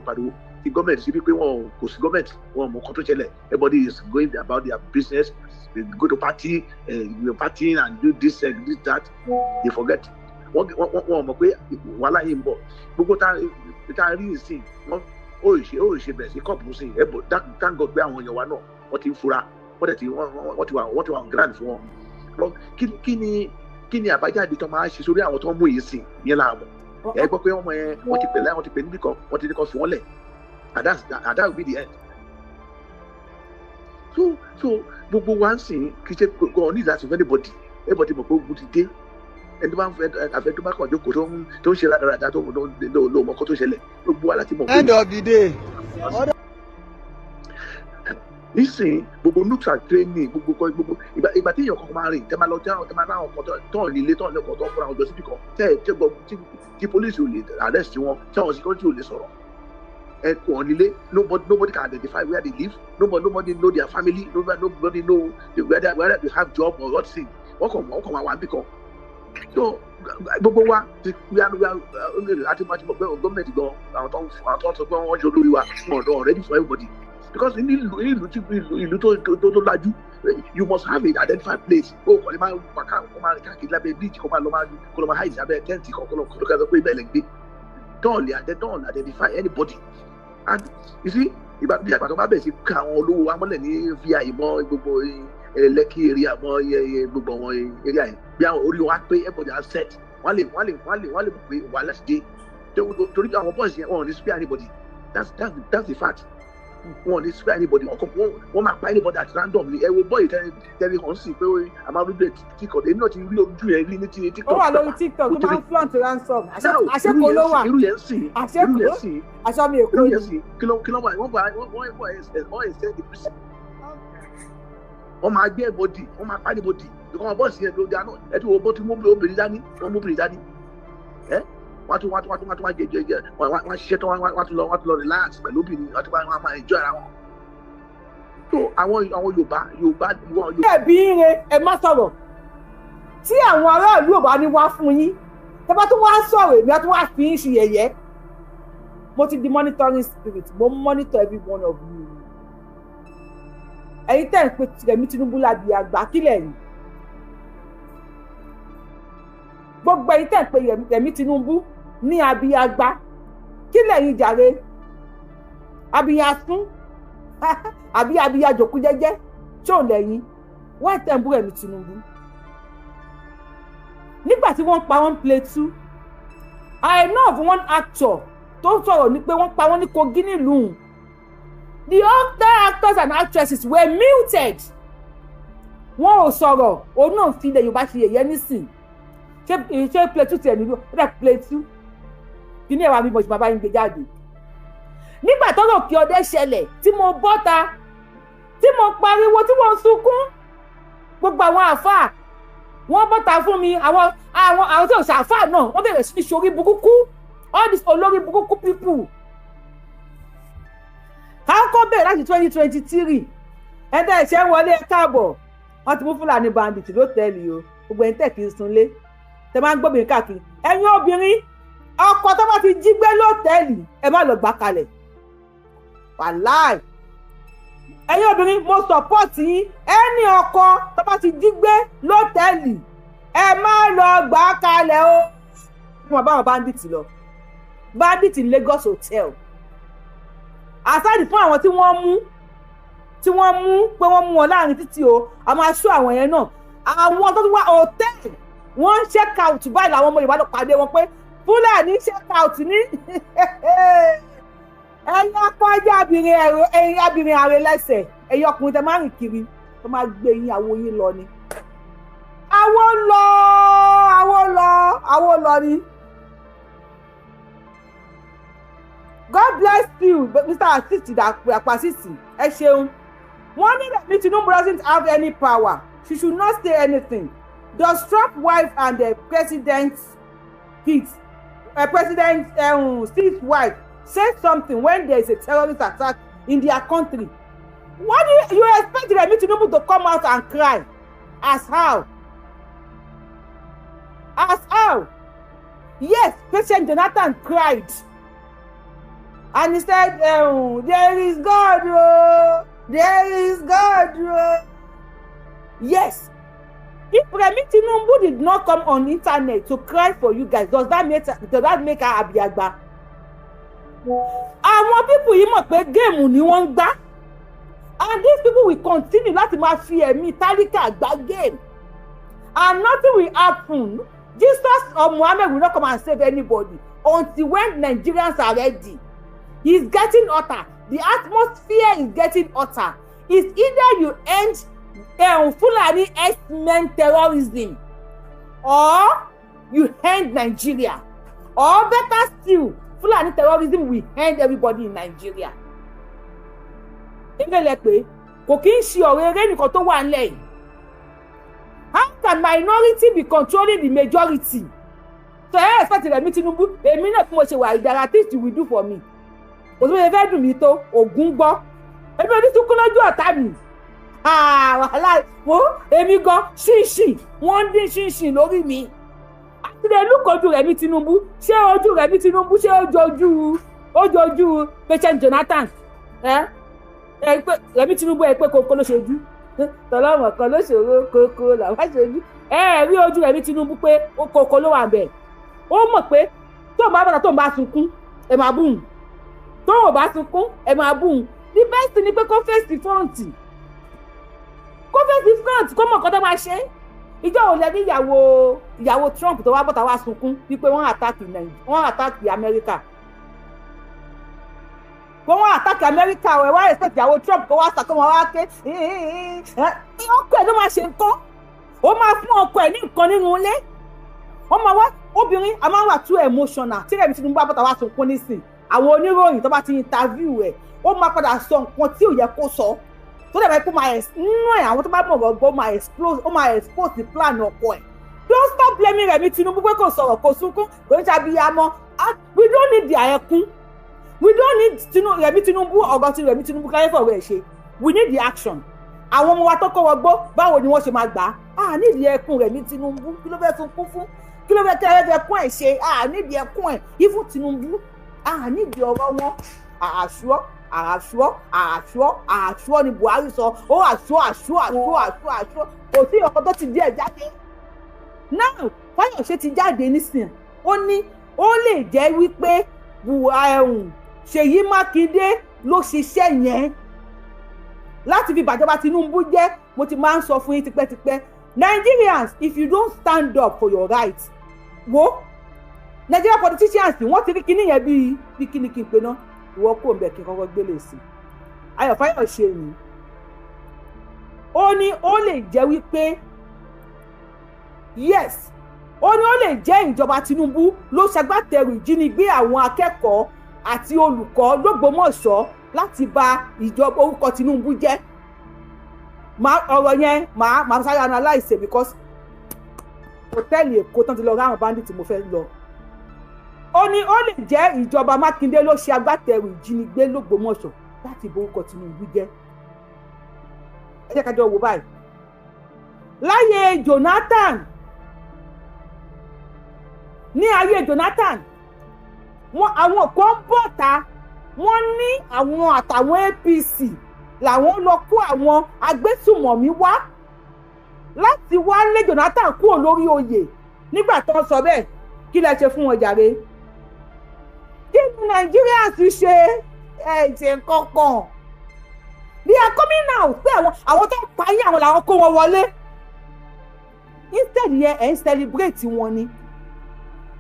pariwo ti gọ́ọ̀mẹ̀ntì sí wípé wọn kò sí gọ́ọ̀mẹ̀ntì wọn mọ nǹkan tó ṣẹlẹ̀ everybody is going about their business they go to party partying and do this that they forget wọn mọ̀ pé wàhálà yìí ń bọ̀ gbogbo tá a rí ìsìn wọn ó ṣe bẹ̀rẹ̀ sí kọ́ọ̀pù sí ẹ̀bùn thank God pé àwọn èèyàn wa náà wọ́n ti ń fura wọ́n ti wà grand fún wọn kí ni àbájáde tó máa ṣe sórí àwọn tó ń mú yìí sìn yẹn láàmú ẹ gbọ́ pé ọmọ yẹn wọ́n ti pè níbì kan wọ́n ti ní kan fi wọ́n lẹ̀ and that will be the end so gbogbo wa ń sìn kì í ṣe gan ní ìdásí fún anybody mọ̀ pé ogun ti dé ẹni tó bá ń fẹ́ àfẹ́ tó bá kàn jókòó tó ń ṣe rádaràda tó lò mọ́kọ́ tó ṣẹlẹ̀ gbogbo wa láti mọ̀ pé. end of the day. nísìnyí gbogbo nooks and training gbogbo ìgbà tí èèyàn kan máa rìn tẹ́ máa lọ tẹ́ máa láwọn kan tán nílé tán lẹ́kọ̀ọ́ tó ń fúnra wọn jọ síbì kan tí police ò lè arrest wọn tí àwọn security ò lè sọ̀rọ̀ ẹ kò hàn nílé nobody can identify where they live nobody know their family nobody know whether they have job or what thing wọ́n kàn wá bí kan so gbogbo wa ti àti máa ti mọ̀ pé gọ́ọ̀mẹ̀ntì gan àwọn tó ń sọ pé wọ́n ṣe olórí wa wọn ready for everybody because ìlú tó lajú you must have an identified place o kò lè máa rìn káàkiri lábẹ́ bíríjì kó lọ máa hide lábẹ́ tẹ́ǹtì kan kó lọ sọ pé ibẹ̀ lè gbé don't identify anybody and you see ìgbà tó bá bẹ̀rẹ̀ sí ká àwọn olówó wa mọ́lẹ̀ ní vi mọ́ gbogbo Lẹ́kì area mọ́ gbogbo àwọn area yẹn bí àwọn orí wa pé everybody has set wọ́n lè mọ̀ pé wàhálà ti dé torí àwọn boys yẹn wọ́n ò ní spare anybody that's the fact wọn ò ní spare anybody wọn máa pa anybody at random ni ẹ wo bọ́ọ̀lù tẹ́lẹ̀ hàn sí pé a máa rí bẹ́ẹ̀ TikTok èmi náà ti rí ojú yẹn rí ní TikTok. ó wà lórí TikTok tó máa ń flaunt ransom àṣekò ló wà irú yẹn sì aṣọ mi èkó ni kí ló wà wọ́n extend the prison wọ́n máa gbé ẹ̀bọ̀dì wọ́n máa pa anybody because bọ́ọ̀sì yẹn ló dáná ẹ ti wo bó ti mú obìnrin dání wọ́n wá jẹjẹ wọ́n ṣiṣẹ́ tán wọ́n tún lọ relax pẹ̀lú obìnrin wọ́n tún máa enjoy ara wọn. So àwọn Yorùbá. ẹbí ire ẹ má sọ̀rọ̀ tí àwọn aráàlú Yorùbá ní wá fún yín tẹ́ bá tún wá sọ̀rọ̀ èmi á tún wá fi ń ṣe yẹ̀yẹ́. Mo ti di monitoring spirit mo monitor every one of you. Ẹ̀yin tẹ́ ń pe Rẹ̀mí Tinubu lábí àgbà kílẹ̀ yìí. Gbogbo ẹ̀yin tẹ́ ń pe Rẹ̀mí Tinubu ní abiyagba kílẹ̀ yìí jàre abiyasún àbí abiyajòkú jẹ́jẹ́ tí ò lẹ́yìn wọ́n tẹ̀ ń bú Rẹ̀mí Tinubu. Nígbà tí wọ́n pa wọ́n Plateau I know of one actor tó sọ̀rọ̀ ní pé wọ́n pa wọ́n ní Kogi nílùú. The other actors and actresses were muted. Wọ́n ò sọ̀rọ̀ òun náà fi ilẹ̀ Yorùbá ṣe yẹ̀yẹ́ nísìn. Ṣé Plateau tiẹ̀ nílò ó dà Plateau kí ní ẹ̀wà mi bọ̀ ṣe bàbá yín gbé jáde. Nígbà tọ́rọ̀ kí ọdẹ ṣẹlẹ̀ tí mo bọ́ta tí mo pariwo tí mo sunkún gbogbo àwọn àfáà wọ́n bọ́ta fún mi àwọn tí ò ṣàfáà náà wọ́n bẹ̀rẹ̀ sí ní ṣorí burúkú all these olórí burúkú people. Káàkó bẹ̀rẹ̀ láti 2023 ẹ̀dá ẹ̀ṣẹ̀ wọlé káàbọ̀ wọ́n ti mú Fúlàní bandit lótẹ́ẹ̀lì o gbogbo ẹ̀ń tẹ̀ kí n sunlé tẹ máa ń gbóbìnrin káàkiri ẹ̀yin obìnrin ọkọ tó bá ti jí gbé lótẹ́ẹ̀lì ẹ má lọ gbà kalẹ̀ wàláì ẹ̀yin obìnrin mo support yín ẹni ọkọ tó bá ti jí gbé lótẹ́ẹ̀lì ẹ má lọ gbà kalẹ̀ o fún wọn báwọn bandit lọ bandit in Lagos hotel aside fún àwọn tí wọ́n mú pé wọ́n mú wọn láàrin títì o a máa ṣọ́ àwọn yẹn náà àwọn tó ti wá hòtẹ́ẹ̀lì wọ́n ń check out báyìí làwọn ọmọ Yorùbá lọ pàdé wọn pé Fúlàní check out ní ẹ̀yin apájá abirin ààrẹ lẹ́sẹ̀ ẹ̀yin ọkùnrin tẹ máa rìn kiri tó máa gbé yín àwo yín lọ ni àwo lọ ni. God bless you, Mr. Asisi Apasisi. Ẹ ṣeun. Wọ́n ní Rẹ̀mí Tinubu doesn't have any power. She should not say anything. Does Trump wife and the president's kids, Steve's wife, say something when there is a terrorist attack in their country? What do you expect Rẹ̀mí Tinubu to come out and cry? As how? Yes, President Jonathan cried. And he said, there is God, oh, there is God. Oh. Yes. If Rẹ̀mí Tinubu did not come on internet to cry for you guys, does that make her abiyagba? Àwọn people yìí mọ̀ pé géèmù ni wọ́n ń gbá. And these people will continue láti máa fi ẹ̀mí tálíkà gbá game. And nothing will happen. Jesus or Muhammad will not come and save anybody until when Nigerians are ready. He's getting hotter. The atmosphere is getting hotter. It's either you end Fulani X-Men terrorism or you end Nigeria. Or better still, Fulani terrorism will end everybody in Nigeria. Kò kí ń ṣe ọ̀rọ̀ eré nìkan tó wà nílẹ̀ yìí. How can minority be controlling the majority? So I expect Rẹ̀mí Tinubu, èmi náà tí mo ṣe wà there are things you will do for me. Òṣèlú ẹ̀fẹ́ dùn mí tó Ògún gbọ́. Èmi ò ní tún kú lójú ọ̀tá mi. Wàhálà wo èmi gan ṣínṣìn wọ́n dín ṣínṣìn lórí mi. Àtúndé lùkọ́jú Rẹ̀mí Tinubu ṣé ojú Rẹ̀mí Tinubu ṣé ojú President Jonathan? Rẹ̀mí Tinubu ẹ pé kókó ló ṣojú. Tọ́lọ́mọ̀ kan ló ṣòro kókó làwọn ṣojú. Rí ojú Rẹ̀mí Tinubu pé kókó ló wà bẹ̀. Ó mọ̀ pé tó bá bàtà tó ń bá sunkún ẹ máa bùn. Tó ò bá sunkún ẹ máa bùn. The best ni pé kó fèsì fọ́ǹtì. Kó fèsì fọ́ǹtì kó mọ̀ nǹkan tó máa ṣe. Ìjọ ò lẹ́ni ìyàwó Trump tó wá bọ́ta wá sunkún wípé wọ́n àtàkì Amẹ́ríkà. Kó wọ́n àtàkì Amẹ́ríkà ẹ̀ wá expect ìyàwó Trump kó wá sàkó wọn wá ké. Ọkọ ẹ̀ ló máa ṣe nǹkan. Ó máa fún ọkọ ẹ̀ ní nǹkan nínú ilé. Wọ́n máa wá obìnrin a máa wà too emotional. Tí Rẹ̀mí Tinubu bá bọ́ta wá sunkún nísìn. Àwọn oníròyìn tó bá ti interview ẹ̀ ó máa padà sọ nǹkan tí ò yẹ kó sọ. Tó dẹ̀ báyìí kó máa nínú ẹ̀ àwọn tó bá mọ̀ gbọ́ ó máa expose the plan ọkọ ẹ̀. Don't stop blaming Rẹ̀mí Tinubu pé kò sọ̀rọ̀ kò sunkún kò ń ṣàbíyamọ. We don't need their ẹkún. We don't need Rẹ̀mí Tinubu ọ̀gá tí Rẹ̀mí Tinubu káyé fọ̀rọ̀ ẹ̀ ṣe. We need the action. Àwọn ọmọ wa tó kọ́ wọgbó báwo ni wọ́n ṣe máa gbà á? Nídìí ẹkún Rẹ̀mí Tinubu kí ló fẹ́ sunkún fún? Kí ló fẹ́ tẹ́ ẹ fẹ́ kún ẹ̀ ṣe? Nídìí ẹkún ẹ̀ even Tinubu nídìí ọ̀rọ̀ wọn àṣùọ́ ni Buhari sọ ó àṣùọ́ kò sí ọkọ tó ti díẹ̀ jáde. Now Fáyọ̀ṣe ti jáde nísìn ó ní ó lè jẹ́ wípé Ṣèyí Mákindé ló ṣiṣẹ́ yẹn láti fi bàjọba Tinubu jẹ́. Mo ti máa ń sọ fún yín tipẹ́tipẹ́ Nigerians if you don't stand up for your rights wo Nigerian politicians wọ́n ti rí kíní yẹn bí kíní kí n pe náà ìwọ kò ń bẹ̀ kí n kọ́kọ́ gbélé sí Ayọ̀ Fáyọ̀ṣe ni ó ní ó lè jẹ́ wípé yes ó ní ó lè jẹ́ ìjọba Tinubu ló ṣagbátẹrù ìjínigbé àwọn akẹ́kọ̀ọ́ àti olùkọ́ l'Ógbómọ̀ṣọ́ láti bà ìjọba orúkọ Tinubu jẹ́. Ọ̀rọ̀ yẹn màá sáré analyse because hòtẹ́ẹ̀lì Èkó tán ti lọ ráwọn bandit tí mo fẹ́ lọ. Ó ní ó lè jẹ́ ìjọba Mákindé ló ṣe agbátẹrù ìjínigbé l'Ógbómọ̀ṣọ́ láti bà orúkọ Tinubu jẹ́. Ẹ jẹ́ ká jọ wò báyìí. Láyé Jonathan ní ayé Jonathan àwọn kan bọ̀ta wọ́n ní àwọn àtàwọn APC làwọn lọ kó àwọn agbésùmọ̀mí wá láti wá lé Jonathan kúrò lórí oyè. Nígbà tó ń sọ bẹ́ẹ̀ kí lẹ ṣe fún wọn jàre? Kí ni Nigerians ṣe ṣe kankan? They are coming out pé àwọn tó ń pa yín àwọn làwọn kó wọn wọlé. Instead yẹn ẹ̀ ń celebrate wọn ni.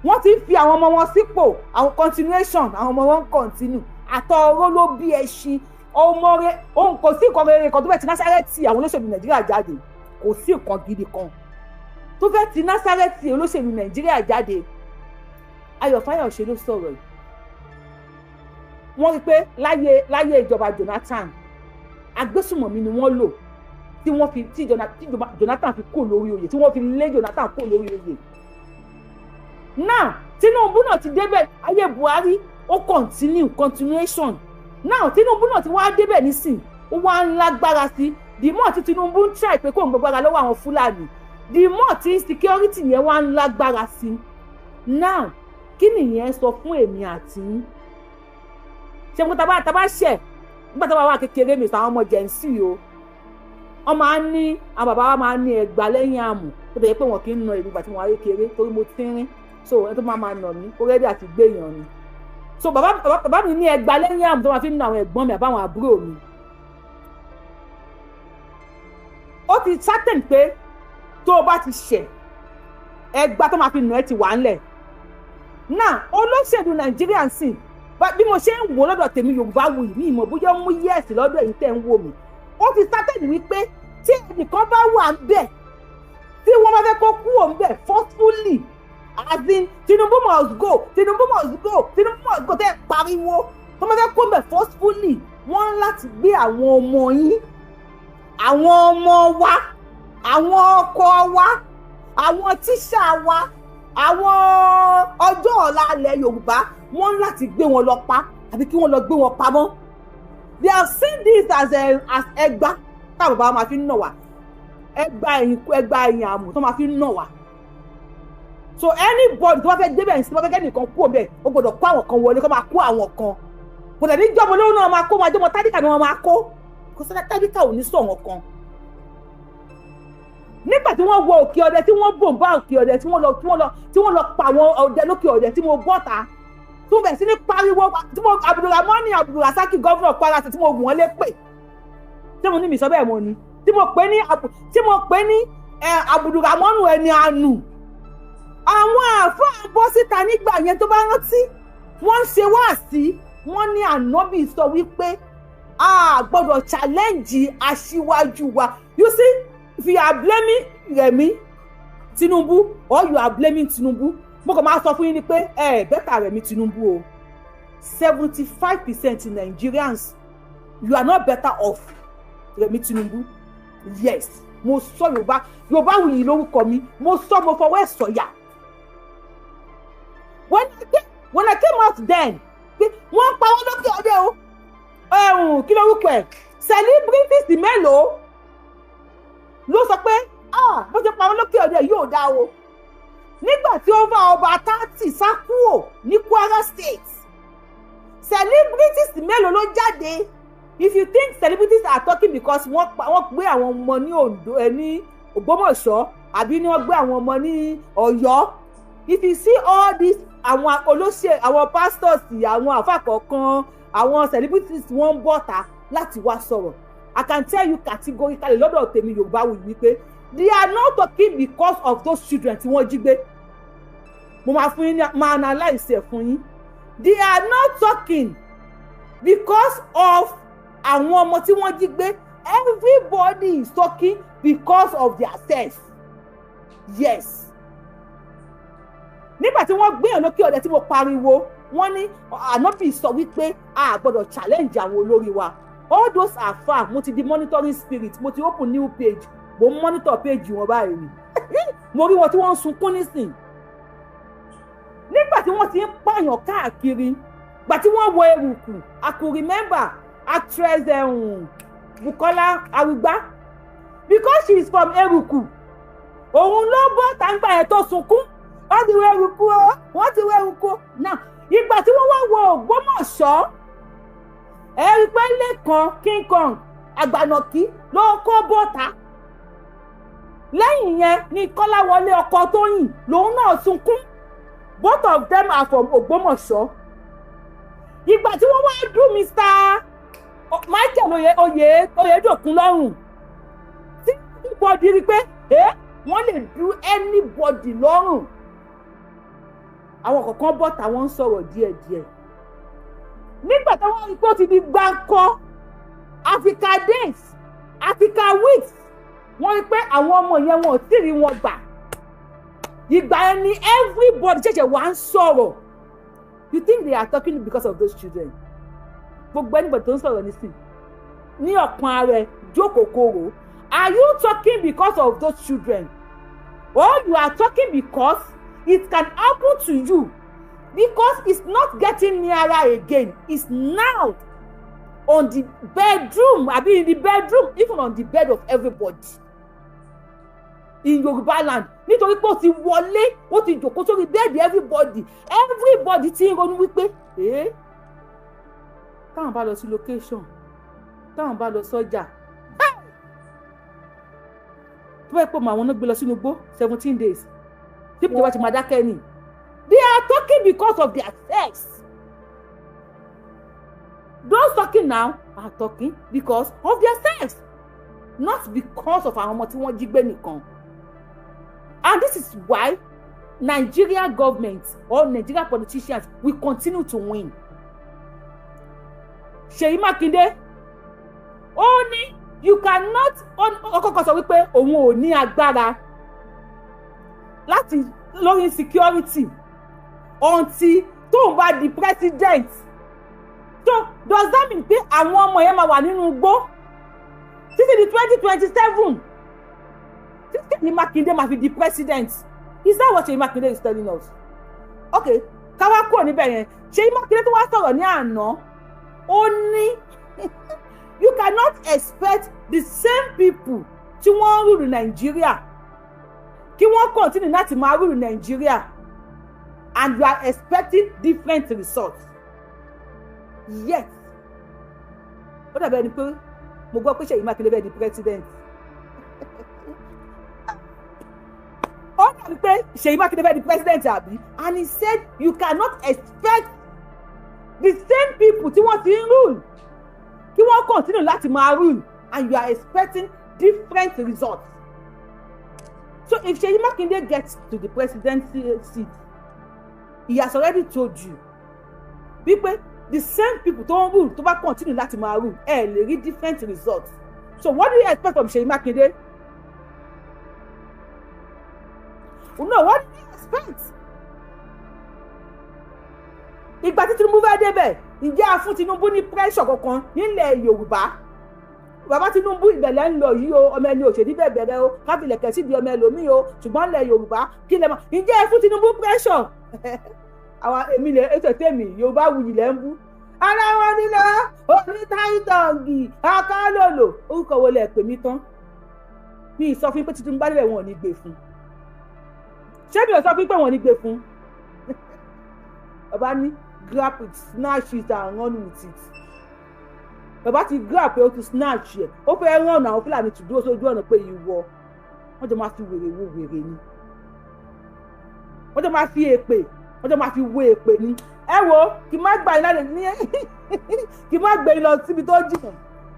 Wọ́n ti fi àwọn ọmọ wọn sípò àwọn continuation àwọn ọmọ wọn continue àtọ̀rọ̀ ló bí ẹṣin ọmọ rẹ òun kò sí nǹkan rere kan tó fẹ́ ti Násárẹ́tì àwọn olóṣèlú Nàìjíríà jáde kò sí nǹkan gidi kan tó fẹ́ ti Násárẹ́tì olóṣèlú Nàìjíríà jáde. Ayọ̀ Fáyọ̀ṣe ló sọ̀rọ̀ yìí. Wọ́n rí pé láyé ìjọba Jonathan agbésùmọ̀mí ni wọ́n lò tí Jonathan fi kó lórí oyè tí wọ́n fi lé Jonathan kó lórí oyè. Now Tinubu náà ti débẹ̀ ayé Buhari ó continuation. Now Tinubu náà ti wá débẹ̀ nísìn ó wá ń lágbára sí the more tí Tinubu ń try pé kó ń gbàgbára lọ́wọ́ àwọn Fúlàní the more tí security yẹn wá ń lágbára sí. Now kí nìyẹn sọ fún èmi àti ṣe mo taba ṣẹ̀ nígbà tó bá wà kékeré mi sàwọn ọmọ jẹ̀nsì o wọ́n máa ń ní àwọn bàbá wa máa ń ní ẹgbàá lẹ́yìn àmù tó bẹ̀rẹ̀ pé wọ́n kì í na èmi ìgbà tí wọ́n wá kékeré torí mo tínrín so ẹ tó máa nà mí kó rẹ́dí àti gbé èèyàn ni so bàbá mi ní ẹgbàá lẹ́yìn àmù tó máa fi ń na àwọn ẹ̀gbọ́n mi àbáwọn àbúrò mi. Ó ti certain pé tó o bá ti ṣẹ̀ ẹgbàá tó máa fi nà ẹ́ ti wà ńlẹ̀. Náà olóṣèlú Nàìjíríà sì bí mo ṣe ń wò lọ́dọ̀ tèmi Yorùbá wù mí ìmọ̀ bóyá mú yẹ́ẹ̀sì lọ́dọ̀ èyí tẹ̀ ń wò mí. Ó ti certain wípé tí ẹnìkan bá wà ń bẹ̀ tí wọ́n bá fẹ́ kó kúrò ń bẹ̀ forcefully as in Tinubu must go tẹ́ pariwo tó bá fẹ́ kó ń bẹ̀ forcefully wọ́n láti gbé àwọn ọmọ yín àwọn ọmọ wa àwọn ọkọ wa àwọn tíṣà wa àwọn ọjọ́ ọ̀la ilẹ̀ Yorùbá wọ́n láti gbé wọn lọ pa àbí kí wọ́n lọ gbé wọn pamọ́. They have seen this as ẹgbà táwọn bàbá máa fi ń nà wá ẹgbà ẹ̀yìn àmù tó máa fi ń nà wá. So anybody tó bá fẹ́ débẹ̀ ní sí bá fẹ́ kẹ́nìkan kú ọ̀bẹ ó gbọ́dọ̀ kó àwọn kan wọlé kó máa kó àwọn kan kò dẹ̀ ní jọ́mọ lóhùn náà máa kó wọn àjọmọ tádìkà ni wọ́n máa kó kò sọ́dọ̀ tádìkà ò ní sọ̀rọ̀ kan. Nígbà tí wọ́n wọ òkè ọdẹ tí wọ́n bòǹbà òkè ọdẹ tí wọ́n lọ pa àwọn ọdẹ lókè ọdẹ tí mo bọ́ta tí mo bẹ̀rẹ̀ sí ní pariwo tí mo Abdulrasaki gọ́vùnà Kwara tí mo gùn wọ́n lé pè tí mo ní mi sọ bẹ́ẹ̀ mo ní tí mo pè ní Abdulramanu ẹni àánú. Àwọn àfáà bọ́ síta nígbà yẹn tó bá rántí wọ́n ń ṣe wáàsí wọ́n ní ànábì sọ wípé a gbọ́dọ̀ challenge aṣíwájú wa. You see, if you are blaming Rẹ̀mí Tinubu or you are blaming Tinubu mo kàn máa sọ fún yín ni pé bẹ́tà Rẹ̀mí Tinubu o 75% Nigerians you are not better off Rẹ̀mí Tinubu. Yes, mo sọ Yorùbáwùyí lórúkọ mi mo sọ mo fọwọ́ ẹ̀ sọ̀yà. When I came out then wọ́n pa wọ́n lókè ọdẹ o kí lórúkọ ẹ̀ celebrities mélòó ló sọ pé bó ṣe pa wọ́n lókè ọdẹ yóò dá o nígbà tí ó bá ọba 30 sá kúrò ní Kwara State celebrities mélòó ló jáde. If you think celebrities are talking because wọ́n gbé àwọn ọmọ ní Ondo ní Ògbómọ̀ṣọ́ àbí ní wọ́n gbé àwọn ọmọ ní Ọ̀yọ́, if you see all this àwọn olóṣè àwọn pastors àwọn àfà kọ̀ọ̀kan àwọn celebrities wọ́n ń bọ̀ta láti wá sọ̀rọ̀, I can tell you categorically lọ́dọ̀ tèmi Yorùbáwùyí wípé they are not talking because of those children tí wọ́n jí gbé. Mo máa fún yín máa analyse ẹ̀ fún yín. They are not talking because of àwọn ọmọ tí wọ́n jí gbé. Everybody is talking because of their self. Yes. Nígbà tí wọ́n gbé èèyàn lókè ọ̀dẹ tí mo pariwo wọ́n ní ànábì sọ wípé a gbọ́dọ̀ challenge àwọn olórí wa. All those are far. Mo ti di monitoring spirit, mo ti open new page, mo monitor page wọn báyìí ni. Mo rí wọn tí wọ́n ń sunkún nísìn. Nígbà tí wọ́n ti ń pààyàn káàkiri gbà tí wọ́n wọ eruku, I could remember actress Bukola Arugba because she is from eruku. Òun ló bọ́ tàǹgbà ẹ̀ tó sunkún. Wọ́n ti wọ eruku o, wọ́n ti wọ eruku. Now ìgbà tí wọ́n wá wọ Ògbómọ̀ṣọ́ ẹ̀rí pé lẹ́kan King Kong Àgbànàkí ló kó bọ́ta. Lẹ́yìn yẹn ni Kọ́láwọlé ọkọ Tóyìn lòun náà sunkún. Both of them are from Ògbómọ̀ṣọ́. Ìgbà tí wọ́n wá dùn Mr. Michael Oyedokun lọ́rùn tí anybody rí pé wọ́n lè du anybody lọ́rùn. Àwọn kọ̀ọ̀kan bọ́ tàwọn ń sọ̀rọ̀ díẹ̀díẹ̀. Nígbà tí wọ́n rí pé ó ti di gbáǹkọ́ Africa Days Africa Weeks wọ́n rí pé àwọn ọmọ yẹn wọn ò tí rí wọn gbà. Ìgbà yẹn ni everybody ṣẹ̀ṣẹ̀ wá ń sọ̀rọ̀. You think they are talking because of those children? Gbogbo anybody tó ń sọ̀rọ̀ nísìn ní ọ̀kan ààrẹ jókòó kóró. Are you talking because of those children? Or you are talking because it can happen to you? Because it's not getting nearer again. It's now on the bedroom, in the bedroom, even on the bed of everybody. In Yorùbá land, nítorí pé ó ti wọlé, ó ti jókòó sórí bẹ́ẹ̀dì everybody ti ń ronú wípé táwọn bá lọ sí location, táwọn bá lọ sọ́jà, tó bá yẹ pé àwọn náà gbé lọ sínú igbó 17 days, tí kò wá ti máa dákẹ́ ni. They are talking because of their sex. Those talking now are talking because of their sex, not because of àwọn ọmọ tí wọ́n jí gbé nìkan. And this is why Nigeria government or Nigeria politicians will continue to win. Ṣèyí Mákindé ó ní you cannot ọkọ̀ọ̀kan sọ wípé òun ò ní agbára láti lórí security until tóun bá di president. So does that mean pé àwọn ọmọ yẹn máa wà nínú igbó títí di 2027 títí Ṣèyí Mákindé máa fi di president? Is that what Ṣèyí Mákindé is telling us? Okay, káwá kúrò níbẹ̀ yẹn. Ṣèyí Mákindé tó wá sọ̀rọ̀ ní àná ó ní you cannot expect the same people tí wọ́n ń rúlu Nàìjíríà kí wọ́n continue láti máa rúlu Nàìjíríà and you are expecting different results. Yes, ó dàbí ẹni pé mo gbọ́ pé Ṣèyí Mákindé bẹ́ẹ̀ di president. Ó dàbí pé Ṣèyí Mákindé bẹ́ẹ̀ di president àbí, and he said you cannot expect the same people tí wọ́n ti ń rule kí wọ́n continue láti máa rule and you are expecting different results. So if Ṣèyí Mákindé gets to the presidency seat, he has already told you wípé the same people tó ń rule tó bá continue láti máa rule lè rí different results. So what do you expect from Ṣèyí Mákindé? No, what do you expect? Ìgbà tí Tinubu fẹ́ débẹ̀, ǹjẹ́ a fún Tinubu ní pressure kankan nílẹ̀ Yorùbá? bàbá Tinubu ìbẹ̀lẹ̀ ń lọ yìí o ọmọ ẹni òṣèlú bẹ̀ bẹ̀rẹ̀ o káfílẹ̀kẹ̀ sí di ọmọ ẹlòmíì o ṣùgbọ́n ilẹ̀ Yorùbá kí lẹ mọ̀ ǹjẹ́ ẹ fún Tinubu pressure àwọn èmi lè ètò tèmi Yorùbá wuyì lẹ́ ń bú ara wọn nílò onítàìtọ̀ǹgì akálòlò orúkọ wo lẹ pè mí tán mi ì sọ fún pé Tinubu bá lẹ̀ wọn ò ní gbé fún ṣé mi ò sọ fún pé wọn ò ní gbé fún bàbá ní grab it snatch it and run with it bàbá ti grab pé ó ti snatch ẹ̀ ó fẹ́ rán àwọn Fúlàní tó dúró sójú ọ̀nà pé ìwọ wọ́n jọ máa fi wèrè wo wèrè ni wọ́n jọ máa fi èpè wọ́n jọ máa fi wo èpè ni ẹ wo kì má gbà yín láti ní kì má gbé yín lọ síbi tó jìnnà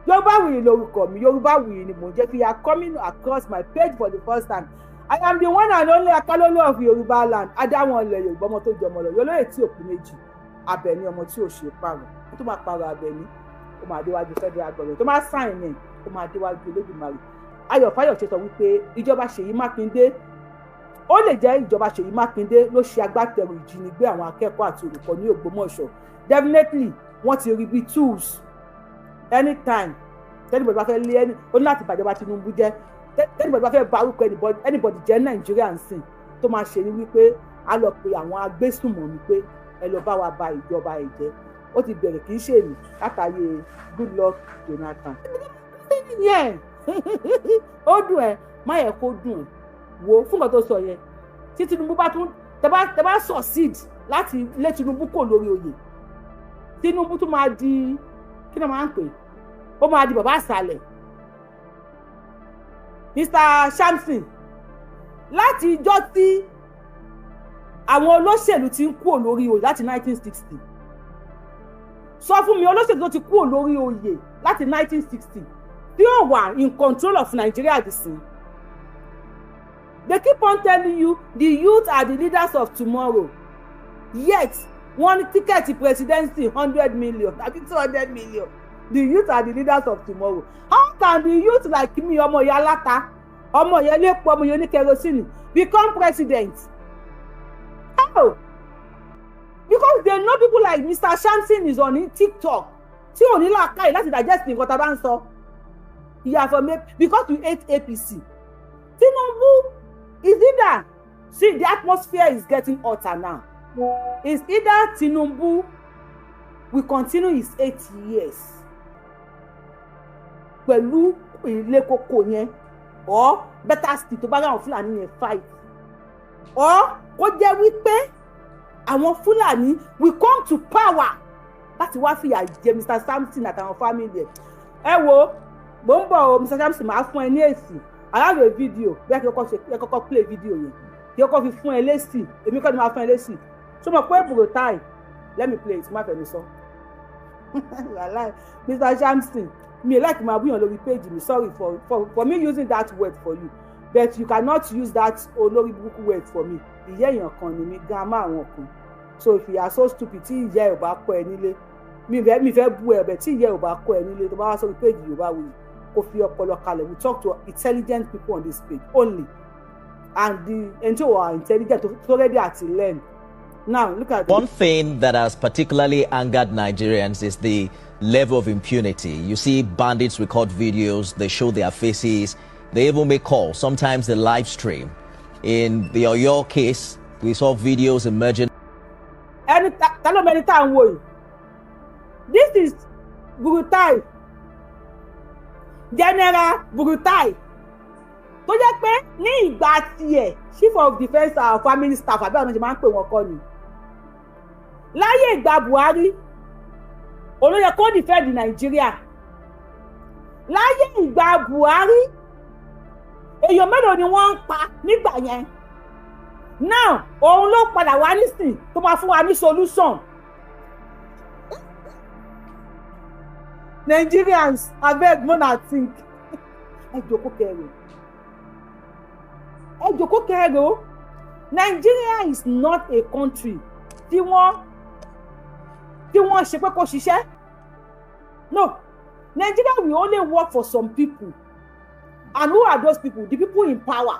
Yorùbáwùyí lórúkọ mi Yorùbáwùyí ni mò ń jẹ́ fi are coming across my page for the first time I am the one and only Akalolo of Yorùbá land adáwọn ilẹ̀ Yorùbá ọmọ tó jọmọ lọ yọlọ́yè tí òpin méjì Abẹ́ní ọmọ tí ò ṣe pààrọ̀ ó tó máa pààrọ̀ Abẹ́ní ó máa déwájú federal government tó máa sáìn ní ó máa déwájú Olódùmarè Ayọ̀ Fáyọ̀ṣe sọ wípé ìjọba Ṣèyí Mákindé ó lè jẹ́ ìjọba Ṣèyí Mákindé ló ṣe agbátẹrù ìjínigbé àwọn akẹ́kọ̀ọ́ àti olùkọ́ ní Ògbómọ̀ṣọ́ definitely wọ́n ti rí bí tools anytime tẹ́nibọ̀dì bá fẹ́ lé ẹni ó ní láti bàjọba Tinubu jẹ́ tẹ́nibọ̀dì bá fẹ́ barúkọ anybody jẹ́ Nàìjíríà ń sìn tó máa ṣe ni wípé a lọ pe àwọn agbésùnmọ̀mí pé ẹ lọ bá wa ba ìjọba ẹ̀ jẹ́ ó ti bẹ̀rẹ̀ kì í ṣe èmi látàyè Goodluck Jonathan yẹn ó dùn ẹ má yẹ kó dùn ẹ wo fún nǹkan tó sọ yẹn tí Tinubu bá tún tẹ bá succeed láti lé Tinubu kò lórí oyè Tinubu tún máa di kí ni wọ́n máa ń pè ó máa di bàbá àṣàlẹ̀ Mr. Shamson láti ijọ́ tí àwọn olóṣèlú ti ń kúrò lórí oyè láti 1960 sọ fún mi olóṣèlú tó ti kúrò lórí oyè láti 1960 tí ó wà in control of Nigeria this thing. They keep on telling you the youth are the leaders of tomorrow yet one ticket presidency 100 million àbí 200 million the youth are the leaders of tomorrow. How can the youth like me ọmọ ìyá aláta ọmọ ìyá elépo ọmọ ìyá oníkerosene become president? How? Because they know people like Mr. Shamson is on TikTok tí ò ní làákàyè láti digest nǹkan tá a bá ń sọ. Because we hate APC. Tinubu is either see the atmosphere is getting hotter now. It's either Tinubu will continue his 8 years pẹ̀lú ilé kókó yẹn or better still tó bá gba àwọn Fúlàní yẹn fight or kó jẹ́ wípé àwọn Fúlàní will come to power láti wá fìyà jẹ Mr. Samson àtàwọn family ẹ wo bó ń bọ̀ o Mr. Samson máa fún ẹ ní èsì I have a video bí ẹ kọ́kọ́ play video yẹn kí ẹ kọ́ fi fún ẹ lésì èmi kọ́ ni máa fún ẹ lésì ṣé mo pé Burutai let me play it má fẹ́ mi sọ Mr. Samson me like my buying Olori page me sorry for me using that word for you but you cannot use that Olori buku word for me ìyá èèyàn kan ni mi grandma àwọn kan so if you are so stupid tí ìyá ẹ̀ ò bá kọ́ ẹ nílé mi fẹ́ bú ẹ bẹ̀ tí ìyá ẹ̀ ò bá kọ́ ẹ nílé tó bá wá sórí page Yorùbáwùyí kó fi ọpọlọ kalẹ̀ we talk to intelligent people on this page only and the ẹni tí ò wà intelligent tó ready àti learn. Now look at one thing that has particularly angered Nigerians is the level of impunity. You see bandits record videos, they show their faces, they even make calls, sometimes they live stream. In the Oyo case, we saw videos emerging. This is Burutai, General Burutai. Tó jẹ́ pé ní ìgbà tiẹ̀ chief of defence and family staff àbí àwọn ọmọ máa ń pè wọ́n kọ́ ni. Láyé ìgbà Buhari olóyè kó defend Nàìjíríà. Láyé ìgbà Buhari èèyàn mélòó ni wọ́n ń pa nígbà yẹn. Now òun ló padà wá nísìn tó máa fún wa ní solution. Nigerians abeg mona think ẹ jókòó kẹrò. Nigeria is not a country tí wọ́n ṣe pé kó ṣiṣẹ́. No, Nigeria will only work for some people. And who are those people? The people in power.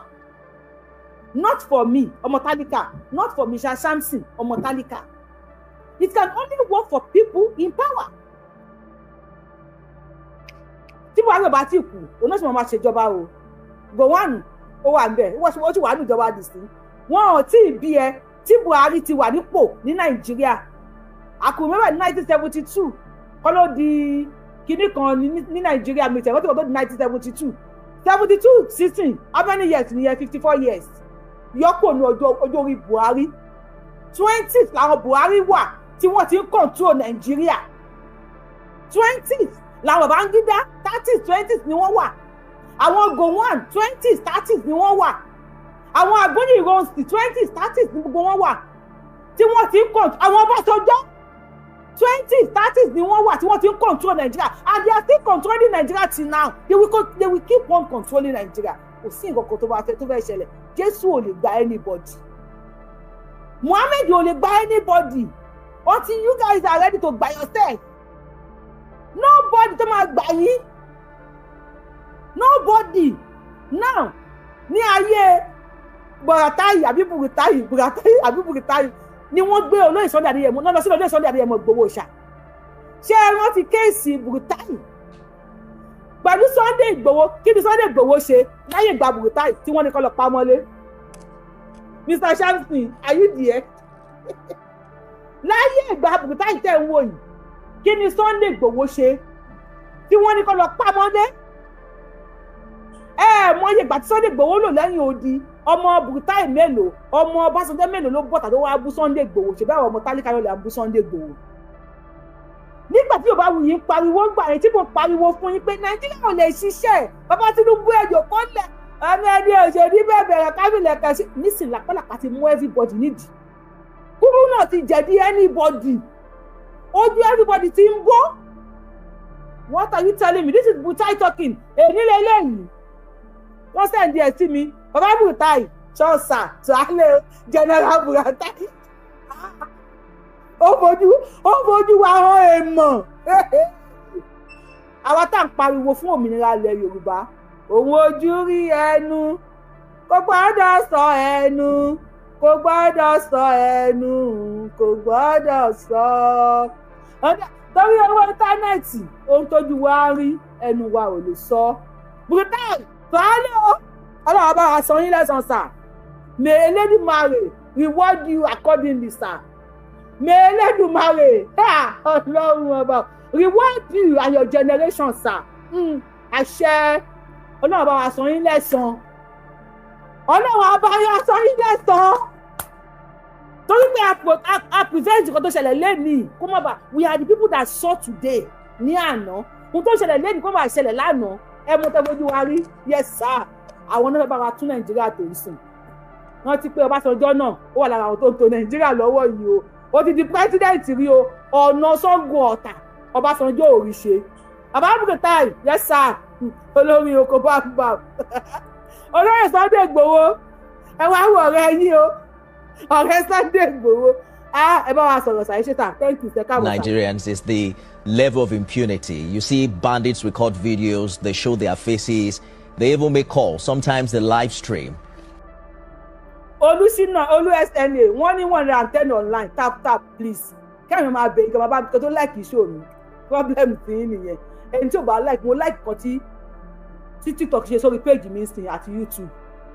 Not for me, ọmọ tálíkà. Not for Mr. Samson, ọmọ tálíkà. It can only work for people in power. Tí Buhari bá ti kú òun sì máa ṣèjọba o Gowon ó wà ńbẹ̀ ó ti wà ní ìjọba dìsí wọn ò tí ì bí ẹ tí Buhari ti wà nípò ní Nàìjíríà àkùnmẹ́rẹ̀ ní 1972 kọ́ ló di kinní kan ní Nàìjíríà mi tẹ̀wọ́n tí wọ́n tó di 1972 16 how many years ni yẹn 54 years yọkò ní ọjọ́ orí Buhari 20 làwọn Buhari wà tí wọ́n ti ń control Nàìjíríà 20 làwọn Babangida 30 20 ni wọ́n wà àwọn Gowon 20 30 ni wọ́n wà àwọn Agbóni Ironsi 20 30 ni gbogbo wọn wà tí wọ́n ti ń control àwọn Ọbásanjọ́ 20 30 ni wọ́n wà tí wọ́n ti ń control Nigeria and they are still controlling Nigeria till now they will keep on controlling Nigeria kò sí nǹkan kan tó fẹ́ ṣẹlẹ̀ Jésù ò lè gba anybody Muhammed ò lè gba anybody until you guys are ready to gba yourself nobody tó máa gbà yín nobody now ní ayé Buratai àbí Buratai ni wọ́n gbé olóyè Sunday Adéyẹmọ náà lọ sí olóyè Sunday Adéyẹmọ Ìgbòho ṣá ṣé ẹ rántí kéèsì Buratai pẹ̀lú Sunday Ìgbòho kí ni Sunday Ìgbòho ṣe láyé ìgbà Buratai tí wọ́n ní kó lọ pa mọ́lé Mr. Shamsi are you there láyé ìgbà Buratai tẹ̀ ń wò yìí kí ni Sunday Ìgbòho ṣe tí wọ́n ní kó lọ pa mọ́lé mọ iye ìgbà tí Sunday Ìgbòho lò lẹ́yìn odi ọmọ Buratai mélòó ọmọ Ọbásanjọ́ mélòó ló bọ̀tà tó wá bú Sunday Ìgbòho ṣe bẹ́ẹ̀ ọmọ tálíkà yóò lè bú Sunday Ìgbòho nígbà tí yorùbá wù yín pariwo gbà yín tí mo pariwo fún yín pé Nàìjíríà ò lè ṣiṣẹ́ bàbá Tinubu ẹjọ́ kọ́lẹ̀ ẹni òṣèlú bẹ́ẹ̀ bẹ̀rẹ̀ kábìlẹ̀ kẹsí nísìnyí làpálàpá ti mú everybody nídìí kúrú náà ti jẹ̀dí anybody ojú everybody ti ń bọ́ what are you telling me this is Buratai talking èyí lélẹ́yìn wọ́n sẹ́ndí ẹ̀ sí mi bàbá Buratai ṣọ́ọ̀ṣà ṣàlẹ̀ general Buratai ó fojú wa hàn èèmọ̀ àwa tá à ń pariwo fún òmìnira ilẹ̀ Yorùbá òun ojú rí ẹnu kò gbọ́dọ̀ sọ ẹnu kò gbọ́dọ̀ sọ ẹnu kò gbọ́dọ̀ sọ torí owó íńtánẹ́ẹ̀tì ohun tójú wa rí ẹnu wa ò lè sọ Buratai sọ́ọ́lẹ̀ o ọlọ́run bá wa san yín lẹ́san sà may Elédùmarè reward you accordingly sà may Elédùmarè ọlọ́run ọba reward you and your generation sà àṣẹ ọlọ́run bá wa san yín lẹ́san ọlọ́run bá wa san yín lẹ́san torí pé a present nǹkan tó ṣẹlẹ̀ lẹ́nìí kó má bàa we are the people that saw today ní àná ohun tó ṣẹlẹ̀ lẹ́nìí kó má bàa ṣẹlẹ̀ lánàá ẹ mú tẹ́gbójú wa rí yes sir àwọn náà bá wa tún Nàìjíríà tó ń sìn wọ́n ti pé Ọbásanjọ́ náà ó wà lára àwọn tó ń tò Nàìjíríà lọ́wọ́ yìí o ó ti di president rí o ọ̀nà Ṣàngó Ọ̀tà Ọbásanjọ́ ò rí ṣe bàbá Buratai yes sir olórí oko bá olóyè Sunday Ìgbòho ẹ wá wọ ọ̀rẹ́ yín o ọ̀rẹ́ Sunday Ìgbòho ẹ bá wa sọ̀rọ̀ ṣàyẹ̀ṣẹ̀ta thank you sir káàbọ̀. Nigerians is the level of impunity. You see bandits record videos, they show their faces, they even make calls, sometimes they live stream. Olu SNA wọ́n ní 110 online tap please kẹ́mi máa bẹ̀ ìjọba bá tó like iṣẹ́ mi problem ti ń nìyẹn ẹni tí ò bá like mo like kan tí TikTok ṣe sórí page mi sìn àti YouTube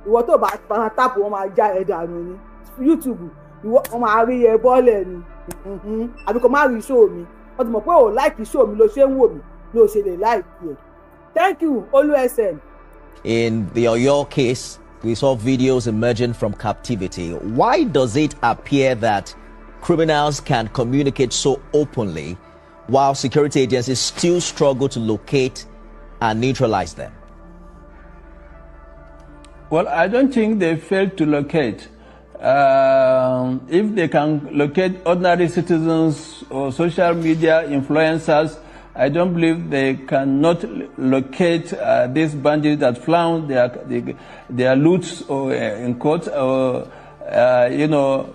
ìwọ tó bá tap wọn máa já ẹ dànù ní YouTube ìwọ wọn máa rí ẹ bọ́ọ̀lẹ̀ ni àbí kò má rí iṣẹ́ mi wọ́n ti mọ̀ pé ò like iṣẹ́ mi ló ṣe ń wò mí ló ṣe lè like ẹ̀ thank you Olu SN. In the Oyo case, we saw videos emerging from captivity. Why does it appear that criminals can communicate so openly while security agencies still struggle to locate and neutralize them? Well, I don't think they failed to locate. If they can locate ordinary citizens or social media influencers, I don't believe they cannot locate these bandits that found their loot or in court or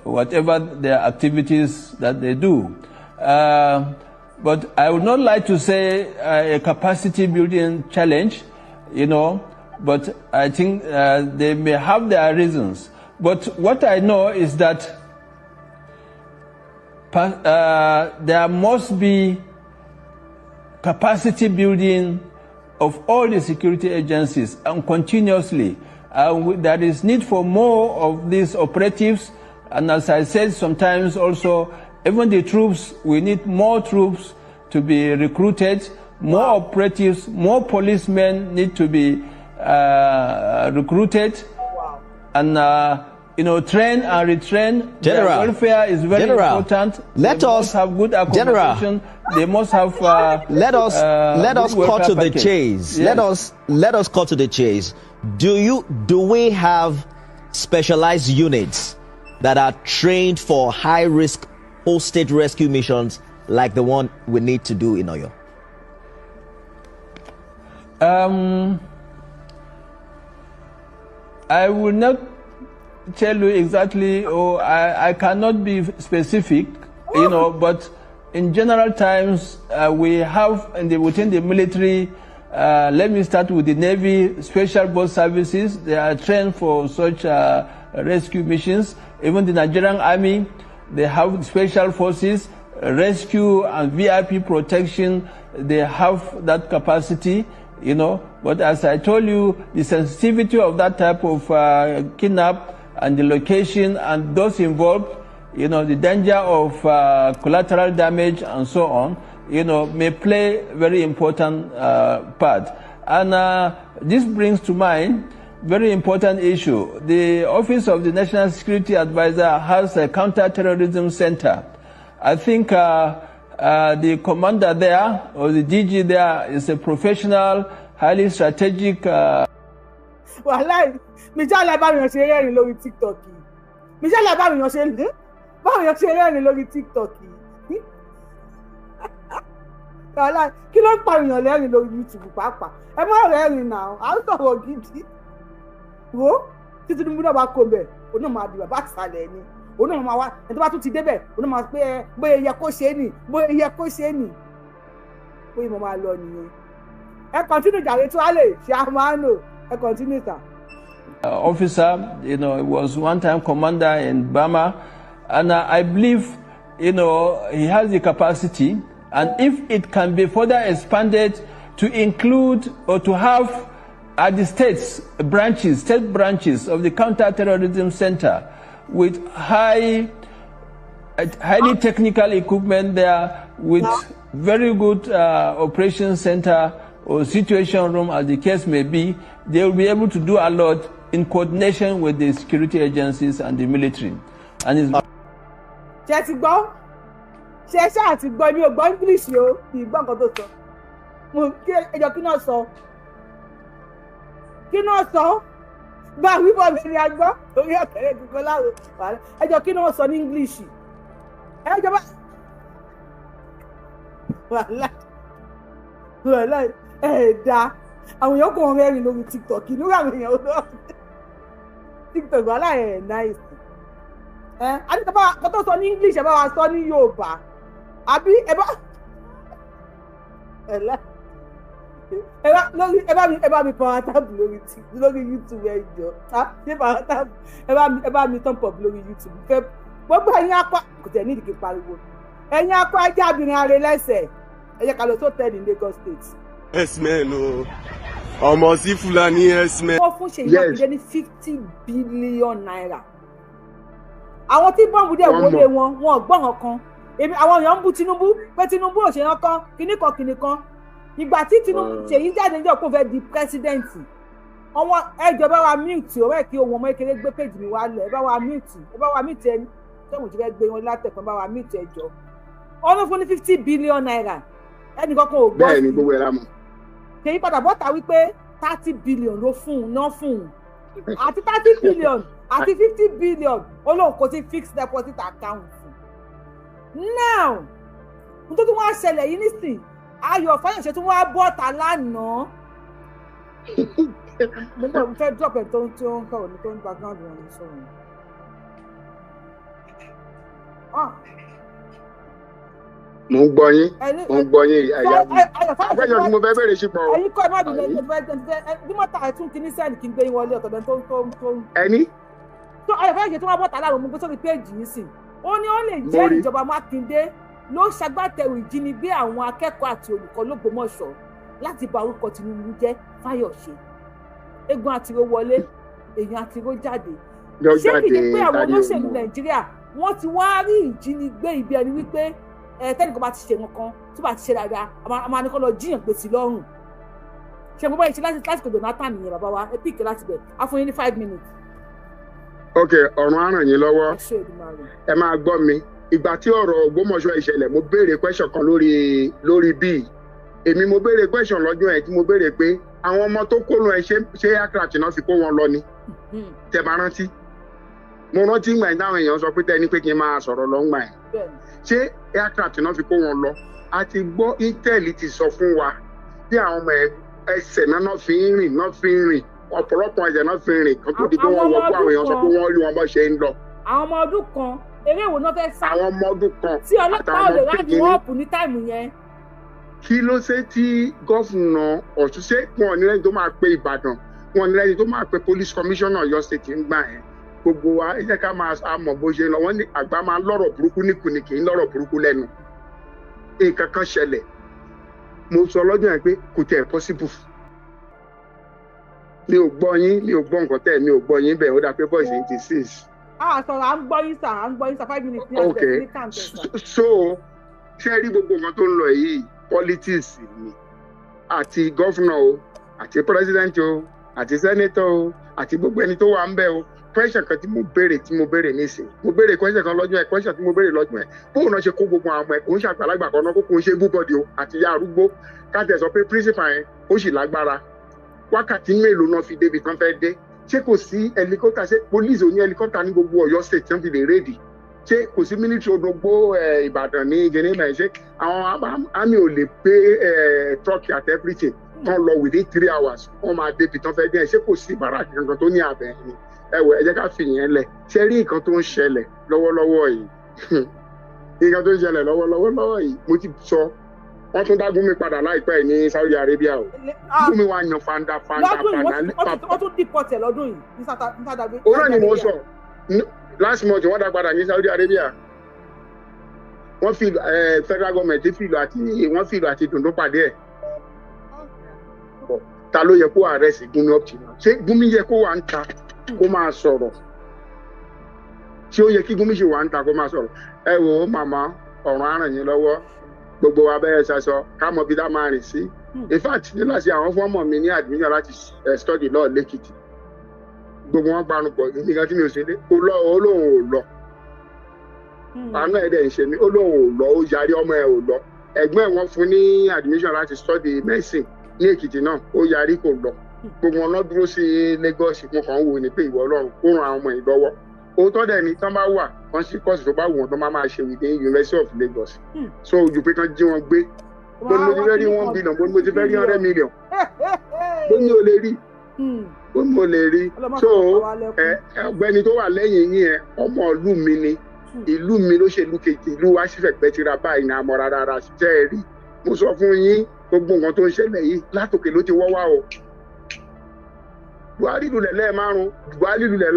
whatever their activities that they do. But I would not like to say a capacity building challenge, but I think they may have their reasons. But what I know is that there must be capacity building of all the security agencies and continuously. There is need for more of these operatives, and as I said, sometimes also even the troops, we need more troops to be recruited, more operatives, more policemen need to be recruited, and train and retrain. General, their welfare is very important. Let us have good accommodation. They must have. Let us cut to the chase. Yes. Let us cut to the chase. Do we have specialized units that are trained for high risk post-state rescue missions like the one we need to do in Oyo? I will not tell you exactly, or I cannot be specific, but in general terms, we have within the military, let me start with the Navy Special Boat Services. They are trained for such rescue missions. Even the Nigerian Army, they have special forces, rescue and VIP protection. They have that capacity, But as I told you, the sensitivity of that type of kidnap and the location and those involved, the danger of collateral damage and so on, may play very important part. And this brings to mind very important issue. The Office of the National Security Advisor has a counter-terrorism center. I think the commander there, or the DG there, is a professional, highly strategic. Wàhálà Michelle abáwìyàn ṣe rẹ́rìn lórí TikTok yìí. Michelle abáwìyàn ṣe rẹ́rìn lórí TikTok yìí. Wàhálà kí ló ń pàwìyàn lẹ́rìn lórí YouTube pàápàá? Ẹ má rẹ́rìn náà, à ń sọ̀rọ̀ gidi. Wo tí Tinubu náà bá kó bẹ̀, òun náà máa di bàbá àṣàlẹ̀ ni. Òun náà máa wá ẹni tó bá tún ti débẹ̀, òun náà máa pé bóyá yẹ kó ṣe é nì, bóyá yẹ kó ṣe é nì. Bóyá mo máa lọ nìyẹn. Ẹ continue jàre tí wàá lè ṣe àmàánù. Ẹ continue sir. Officer, he was one time commander in Burma, and I believe, he has the capacity, and if it can be further expanded to include or to have at the state branches of the counter-terrorism center with highly technical equipment there, with very good operation center or situation room, as the case may be, they will be able to do a lot in coordination with the security agencies and the military. And it's ṣé ti gbọ́ ṣé ṣáà ti gbọ́ mi ò gbọ́ English o kì í gbọ́ nǹkan tó sọ mo kí ẹjọ́ kí náà sọ bá wíwọ́ mi ni a gbọ́ orí ọ̀kẹ́rẹ́ kíkọ́ láwo ẹjọ́ kí náà sọ ní English ẹjọ́ bá wàhálà ẹ̀ẹ́dá àwọn èèyàn kò rẹ́rìn lórí TikTok inú àwọn èèyàn lórí TikTok wàhálà ẹ̀ náìsì àdìgbà tó sọ ní English ẹ bá wa sọ ní Yorùbá àbí ẹ bá mi power tab lórí YouTube ẹ jọ ṣé power tab ẹ bá mi thumb up lórí YouTube fẹ gbogbo ẹ̀yin akọ kò tẹ̀ ní ìdíkì pariwo ẹ̀yin akọ ajá abirin arẹ lẹ́sẹ̀ ẹ yẹ ká lọ tó tẹ̀ ní Lagos State. Yes-men o ọmọ sí Fulani yes-men. wọ́n fún Ṣèyí Mákindé ní 50 billion naira. àwọn tí bọ́ǹbù dẹ̀ wọlé wọn gbọ́n kan àwọn èèyàn ń bú Tinubu pé Tinubu ò ṣe yan kan kinní kan ìgbà tí Tinubu Ṣèyí jáde níjọ́ kó fẹ́ di pírẹsidẹ́ǹtì ọmọ ẹjọ́ bá wa mute ọ̀rẹ́ kí ohun ọmọ kékeré gbé péjì mi wá lẹ̀ ẹ bá wa mute ẹni tẹ́wọ̀n ti fẹ́ gbé wọn látẹ̀kọ́ bá wa mute ẹjọ́ ọmọ fún ní 50 billion naira ẹnì kankan ò gbọ́ bẹ́ẹ̀ ni gbogbo ẹ̀rá mọ̀. Ṣèyí padà bọ́ta wípé 30 billion ló fún un náà fún un àti 30 billion àti 50 billion olóhùn kò sí fixed deposit account now nítorí wọ́n á ṣẹlẹ̀ yìí nísìn Ayọ̀ Fáyọ̀ṣe tí wọ́n á bọ́ta lánàá mo fẹ́ drop ẹ̀ tó ń kọ̀wé ní tó ń background wọn ní sọ̀rọ̀ mo ń gbọ́ yín ẹ̀yà mi àgbẹ̀yọ̀ tí mo fẹ́ bẹ̀rẹ̀ sí pọ̀. ẹ̀yin kọ́ ẹ má bìí bí mọ́tà ẹ̀ tún kíní sẹ́ẹ̀lì kí n gbé yín wọlé ọ̀tọ̀ bẹ́ẹ̀ tó. ẹni. tó Ayọ̀ Fáyọ̀ṣe tí wọ́n bọ́ta láwọn ọmọ gbé sórí péèjì yìí sì ó ní ó lè jẹ́ ìjọba Mákindé ló ṣagbátẹrù ìjínigbé àwọn akẹ́kọ̀ọ́ àti olùkọ́ l'Ógbómọ̀ṣọ́ láti bà orúkọ Tinubu jẹ́ Fáyọ̀ṣe eégún àtiró wọlé èèyàn àtiró jáde ṣé kìí ṣe pé àwọn olóṣèlú Nàìjíríà wọ́n ti wá rí ìjínigbé ibi ẹni wípé tẹ́nìkan bá ti ṣe nǹkan tó bá ti ṣe dáadáa a máa ní kó lọ jíyàn gbé sí lọ́rùn ṣe gbogbo ìṣe lásìkò Jonathan nìyẹn bàbá wa ẹ píìkì láti bẹ̀ á fún yín ní 5 minutes. ok ọ̀run á ràn yín lọ́wọ́ ẹ máa gbọ́ mi ìgbà tí ọ̀rọ̀ Ògbómọ̀ṣọ́ ìṣẹ̀lẹ̀ mo béèrè question kan lórí bíi èmi mo béèrè question lọ́jọ́ ẹ̀ tí mo béèrè pé àwọn ọmọ tó kó lọ ẹ ṣé aircraft náà fi kó wọn lọ ni tẹ bá rántí mo rántí ìgbà yẹn táwọn èèyàn sọ pé tẹ́ni pé kí n máa sọ̀rọ̀ lọ ńgbà yẹn ṣé aircraft náà fi kó wọn lọ a ti gbọ́ intel ti sọ fún wa bí àwọn ọmọ ẹsẹ̀ náà fi ń rìn ọ̀pọ̀lọpọ̀ ẹ̀jẹ̀ náà fi ń rìn kan tó di pé wọ́n wọ kó àwọn èèyàn sọ pé wọ́n rí wọn bọ́ ṣe ń lọ. àwọn ọmọ ọdún kan eré ìwò náà fẹ́ sá àwọn ọmọ ọdún kan tí ọlọ́pàá ò lè ráàdì wọ́n ọ̀pù ní táìmù yẹn. kí ló ṣe tí gọ́fúnà Ọ̀ṣun ṣe wọn ní lẹ́yìn tó máa pe Ìbàdàn wọn ní lẹ́yìn tó máa pe police commissioner Ọ̀yọ́ state ń gbà yẹn gbogbo wa ẹ jẹ́ ká máa mọ̀ bó ṣe lọ wọ́n ní àgbà máa lọ́rọ̀ burúkú níkùnì kì í lọ́rọ̀ burúkú lẹ́nu nǹkan kan ṣẹlẹ̀ mo sọ lọ́jọ́ yẹn pé kò tẹ̀ possible mi ò gbọ́ nǹkan tẹ̀ mi ò gbọ́ yín bẹ́ẹ̀ ó dà pé voice 86. sọ̀rọ̀ à ń gbọ́ yín sà 5 minutes ní àgbẹ̀ ní kàǹtẹ̀. so ṣé rí gbogbo nǹkan tó ń lọ yìí politics ni àti gọ́fúnà o àti president o àti senator o àti gbogbo ẹni tó wà ń bẹ̀ o question kan tí mo béèrè nísìn mo béèrè question kan lọ́jọ́ ẹ̀ question tí mo béèrè lọ́jọ́ ẹ̀ bóun náà ṣe kó gbogbo àwọn ọmọ ẹ̀ kò ń ṣàgbàlagbà kan náà kó kò ń ṣe everybody o àti ìyá arúgbó káàtẹ̀ sọ pé principal yẹn ó sì lágbára wákàtí mélòó náà fi débi kan fẹ́ dé ṣé kò sí helicopter ṣé police ò ní helicopter ní gbogbo Ọ̀yọ́ state tí wọ́n fi lè rédì ṣé kò sí military odogbo Ìbàdàn ní gẹ̀ẹ́nìmọ̀ ẹ̀ ṣé àwọn army ò lè pé truck at everything kan lọ within 3 hours wọ́n máa débi tán fẹ́ dé ẹ̀ ṣé kò sí bàràkì kankan tó ní àbẹ̀ ni ẹ jẹ́ ká fi yẹn lẹ̀ ṣe rí nǹkan tó ń ṣẹlẹ̀ lọ́wọ́lọ́wọ́ yìí nǹkan tó ń ṣẹlẹ̀ lọ́wọ́lọ́wọ́ yìí mo ti sọ wọ́n tún dá Gumi padà láìpẹ́ ní Saudi Arabia o Gumi wa yan fanda. wọ́n tún deport ẹ̀ lọ́dún yìí ní Saudi Arabia. òun náà ni mo sọ last month wọ́n dá padà ní Saudi Arabia wọ́n fi federal government fìlù àti dùndún pàdé ẹ̀ ta ló yẹ kó arrest Gumi up to now ṣé Gumi yẹ kó wà ń ta kó máa sọ̀rọ̀ tí ó yẹ kí Gumi ṣe wà ń ta kó máa sọ̀rọ̀ ẹ wò ó màmá ọ̀run á ràn yín lọ́wọ́ gbogbo wa bẹ́ẹ̀ ṣaṣọ ká mọ bí dá máa rìn sí in fact nígbà tí àwọn fọ́ọ̀mù mi ní admission láti study law lẹ́kìtì gbogbo wọn gbanupọ̀ nǹkan tí mi ò ṣe dé ó lóun ò lọ àánú ẹ̀ dẹ̀ ń ṣe mí ó lóun ò lọ ó yarí ọmọ ẹ̀ ò lọ ẹ̀gbọ́n ẹ̀ wọ́n fún ní admission láti study medicine ní Èkìtì náà ó yarí kò lọ gbogbo wọn náà dúró sí Lagos mo kàn ń wo ni pé ìwọ Ọlọ́run kó ran àwọn ọmọ yìí lọ́wọ́ òótọ́ dẹ̀ ni tán bá wà wọ́n sí kọ́ọ̀sì tó bá wù wọ́n tó máa ṣe within University of Lagos so ojú pé kán jí wọn gbé bó ni mo ti fẹ́ rí 1 billion bó ni mo ti fẹ́ rí 100 million bó ni o lè rí bó ni mo lè rí so ọ̀gbẹ́ni tó wà lẹ́yìn yín ẹ ọmọ ìlú mi ni ìlú mi ló ṣèlú kejì ìlú wa sì fẹ̀gbẹ́ tira báyìí ní àmọ́ rárá jẹ́ ẹ rí mo sọ fún yín gbogbo nǹkan tó ń ṣẹlẹ̀ yìí látòkè ló ti wọ́ wá o Buhari lulẹ̀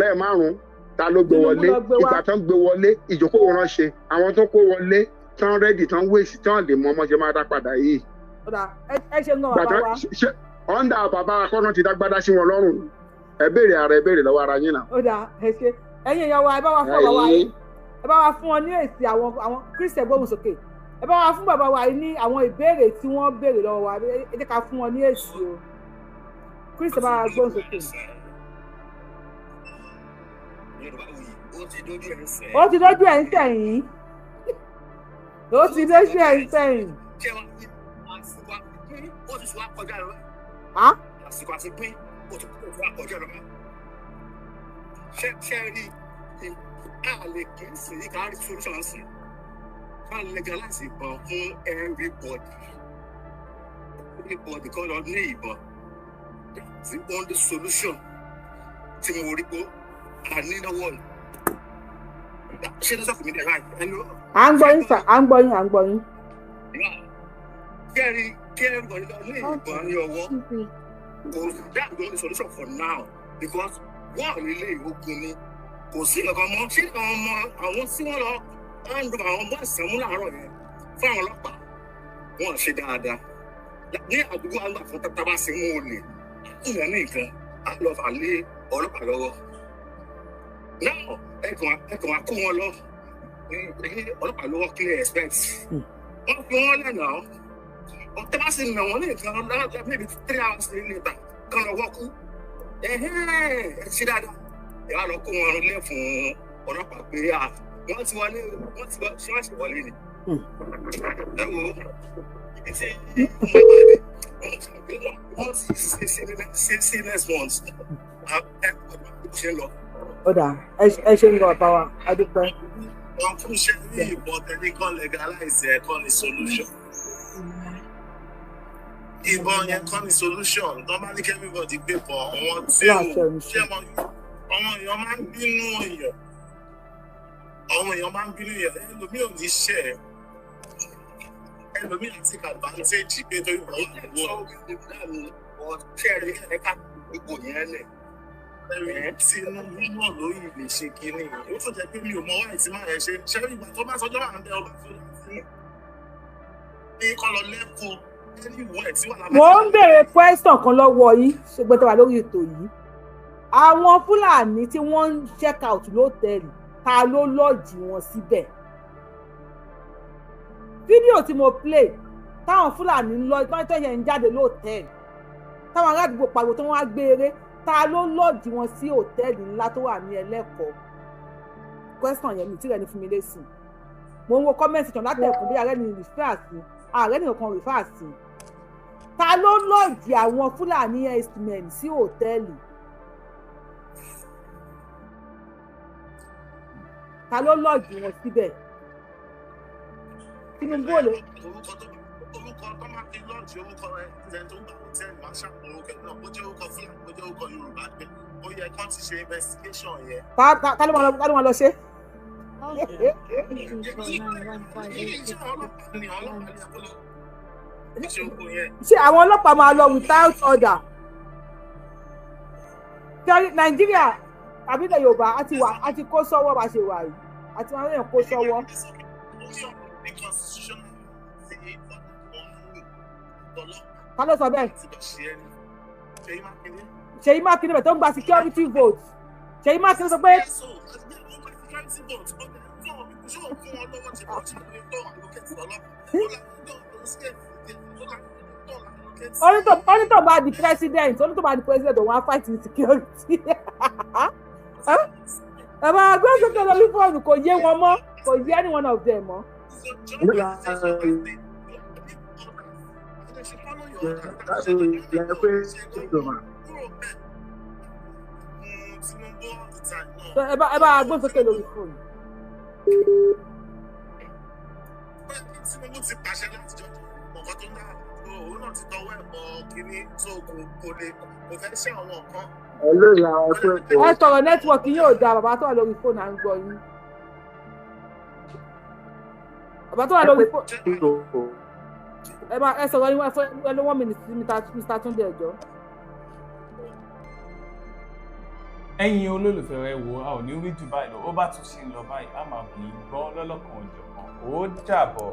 lẹ́ẹ̀márùn ta ló gbé wọlé ìgbà tán gbé wọlé ìjókòó wọn ṣe àwọn tó kó wọlé tán rẹ́dì tán wéèsì tán lè mọ ọmọ ṣe máa dá padà yìí. ẹ ṣe ń gan bàbá wa. ọ̀ndà bàbá akọ́nà ti dágbádá sí wọn lọ́rùn ẹ béèrè lọ́wọ́ ara yín náà. ó dà ẹ ṣe ẹ̀yin èèyàn wa ẹ bá wa fún bàbá wa yìí ẹ bá wa fún wọn ní èsì àwọn Christian gbóhùn sókè ẹ bá wa fún bàbá wa yìí ní àwọn ìbéèrè tí wọ́n béèrè lọ́wọ́ wa ẹ jẹ́ ká fún wọn ní èsì o Christian bá wa gbóhùn sókè. ó ti dójú ẹ̀ ń sẹ́yìn ó ti dójú ẹ̀ ń sẹ́yìn. àsìkò àti pín ó ti kúrò fún àkọjọ lọ. ṣé rí a lè kí n sìn ká rí solution sí ká legalize ìbọn fún everybody kan lọ ní ìbọn the only solution tí mo rí pé a ní lọ́wọ́ ni. ṣé ló sọ fún mi dẹ̀ láì ẹnu. à ń gbọ́ yín sà à ń gbọ́ yín. kẹ́rin lọ ní ìbọn ní ọwọ́ that's the only solution for now because wọ́n nílé ìwógun ni kò sí nǹkan mọ́ ṣé àwọn tí wọ́n lọ ń lo àwọn bọ́ọ̀sì ẹ̀mú láàárọ̀ yẹn fún àwọn ọlọ́pàá wọ́n ṣe dáadáa ní àdúgbò àgbà fún tábà sí mú olè ìyẹn ní nǹkan á lọ fà lé ọlọ́pàá lọ́wọ́ náà ẹkùn á kó wọn lọ ní ọlọ́pàá lọ́wọ́ clear expect wọ́n fi wọ́n lẹ́nà ọ́ tábà sí nà wọ́n ní nǹkan lọ́wọ́ maybe 3 hours later kan lọ́wọ́ kú ẹ ṣe dáadáa ẹ wá lọ kó wọn lé fún ọlọ́pàá pé wọ́n ti wọlé wọ́n ti ṣe wọ́n ṣe wọlé ni ẹ wo ibi tí wọ́n ti ṣe next month ṣe lọ. ó dà ẹ ṣe ń lọ bá wa adúpẹ́. wọn fún iṣẹ́ ní ìbọn tẹnìkan legalize ẹ̀ kọ́ ni solution. ìbọn yẹn kọ́ ni solution tó bá ní everybody gbé bọ̀ àwọn tí ó ṣe mọ́ ọmọ èèyàn máa ń bínú èèyàn ẹlòmíì ò ní ṣe ẹlòmíì àti advantage pé torí wọn wọ ṣẹ́ẹ̀rì ẹ̀ka gbogbo yẹn lẹ̀ Tinubu náà lórí lè ṣe kínní ó tó jẹ́ pé mi ò mọ wáyé tí máa yẹn ṣe ṣẹ́rí ìgbà tó bá sọjọ́ wà ń bẹ ọba fún ní kọ́ lọ lẹ́kọ̀ọ́ ẹni ìwọ ẹ̀ tí wà lábẹ́. mo ń béèrè question kan lọ́wọ́ yìí ṣùgbọ́n tó wà lórí ètò yìí àwọn Fúlàní tí wọ́n ń check out lótẹ́ẹ̀lì ta ló lọ́ọ̀jì wọn síbẹ̀ fídíò tí mo play táwọn Fúlàní lọ tó yẹ ń jáde lótẹ́ẹ̀lì táwọn ará àdúgbò pariwo tó wọ́n á gbé eré ta ló lọ́ọ̀jì wọn sí hòtẹ́ẹ̀lì ńlá tó wà ní Ẹlẹ́kọ̀ọ́ question yẹn mi tí rẹ̀ ní fún mi lésì mo ń wo comment section látẹ̀kùn bí ààrẹ ní refer sí ààrẹ ní ọ̀kan refer sí ta ló lọ́ọ̀jì àwọn Fúlàní herdsmen sí hòtẹ́ẹ̀lì ta ló lọ́ọ̀jì wọn síbẹ̀ Tinubu ò lè. orúkọ tó máa fi lọ́ọ̀jì orúkọ rẹ̀ ẹ̀ tó ń bá hòtẹ́ẹ̀lì máa ṣàpọ̀ orúkọ náà bó jẹ́ orúkọ Fúlàní bó jẹ́ orúkọ Yorùbá gbé ó yẹ kán ti ṣe investigation yẹn. ta ló máa lọ ṣe. ṣé àwọn ọlọ́pàá máa lọ without order Nàìjíríà àbí ilẹ̀ Yorùbá a ti kó sọ́wọ́ bá ṣe wà yìí àti wọn lè kó sọ́wọ́. ta ló sọ bẹ́ẹ̀? Ṣèyí Mákindé bẹ̀ tó ń gba security vote Ṣèyí Mákindé sọ pé. onítọ̀ bá di president òun á fight with security. ẹ máa gbé sókè lórí fóònù kò yé wọn mọ́ kò yé any one of them mọ́. ẹ bá gbé sókè lórí fóònù. Tinubu ti pàṣẹ láti jọ ọkọ tó náà òun náà ti tọwọ́ ẹ̀ bọ kínní tó kò fẹ́ ṣe àwọn nǹkan. ẹ tọrọ nẹ́tíwọ̀kì yóò da bàbá tó wà lórí fóònù à ń gbọ́ yín. bàbá tó wà lórí fóònù. ẹ sọ̀rọ̀ yín ẹ ló 1 minute Mr. Túndé ẹ̀jọ́. ẹ̀yin olólùfẹ́ rẹ̀ wo a ò ní rí jù báyìí lọ ó bá tún ṣe ń lọ báyìí a máa bì í gbọ́ lọ́lọ́kan òjọ̀kan ó dàbọ̀.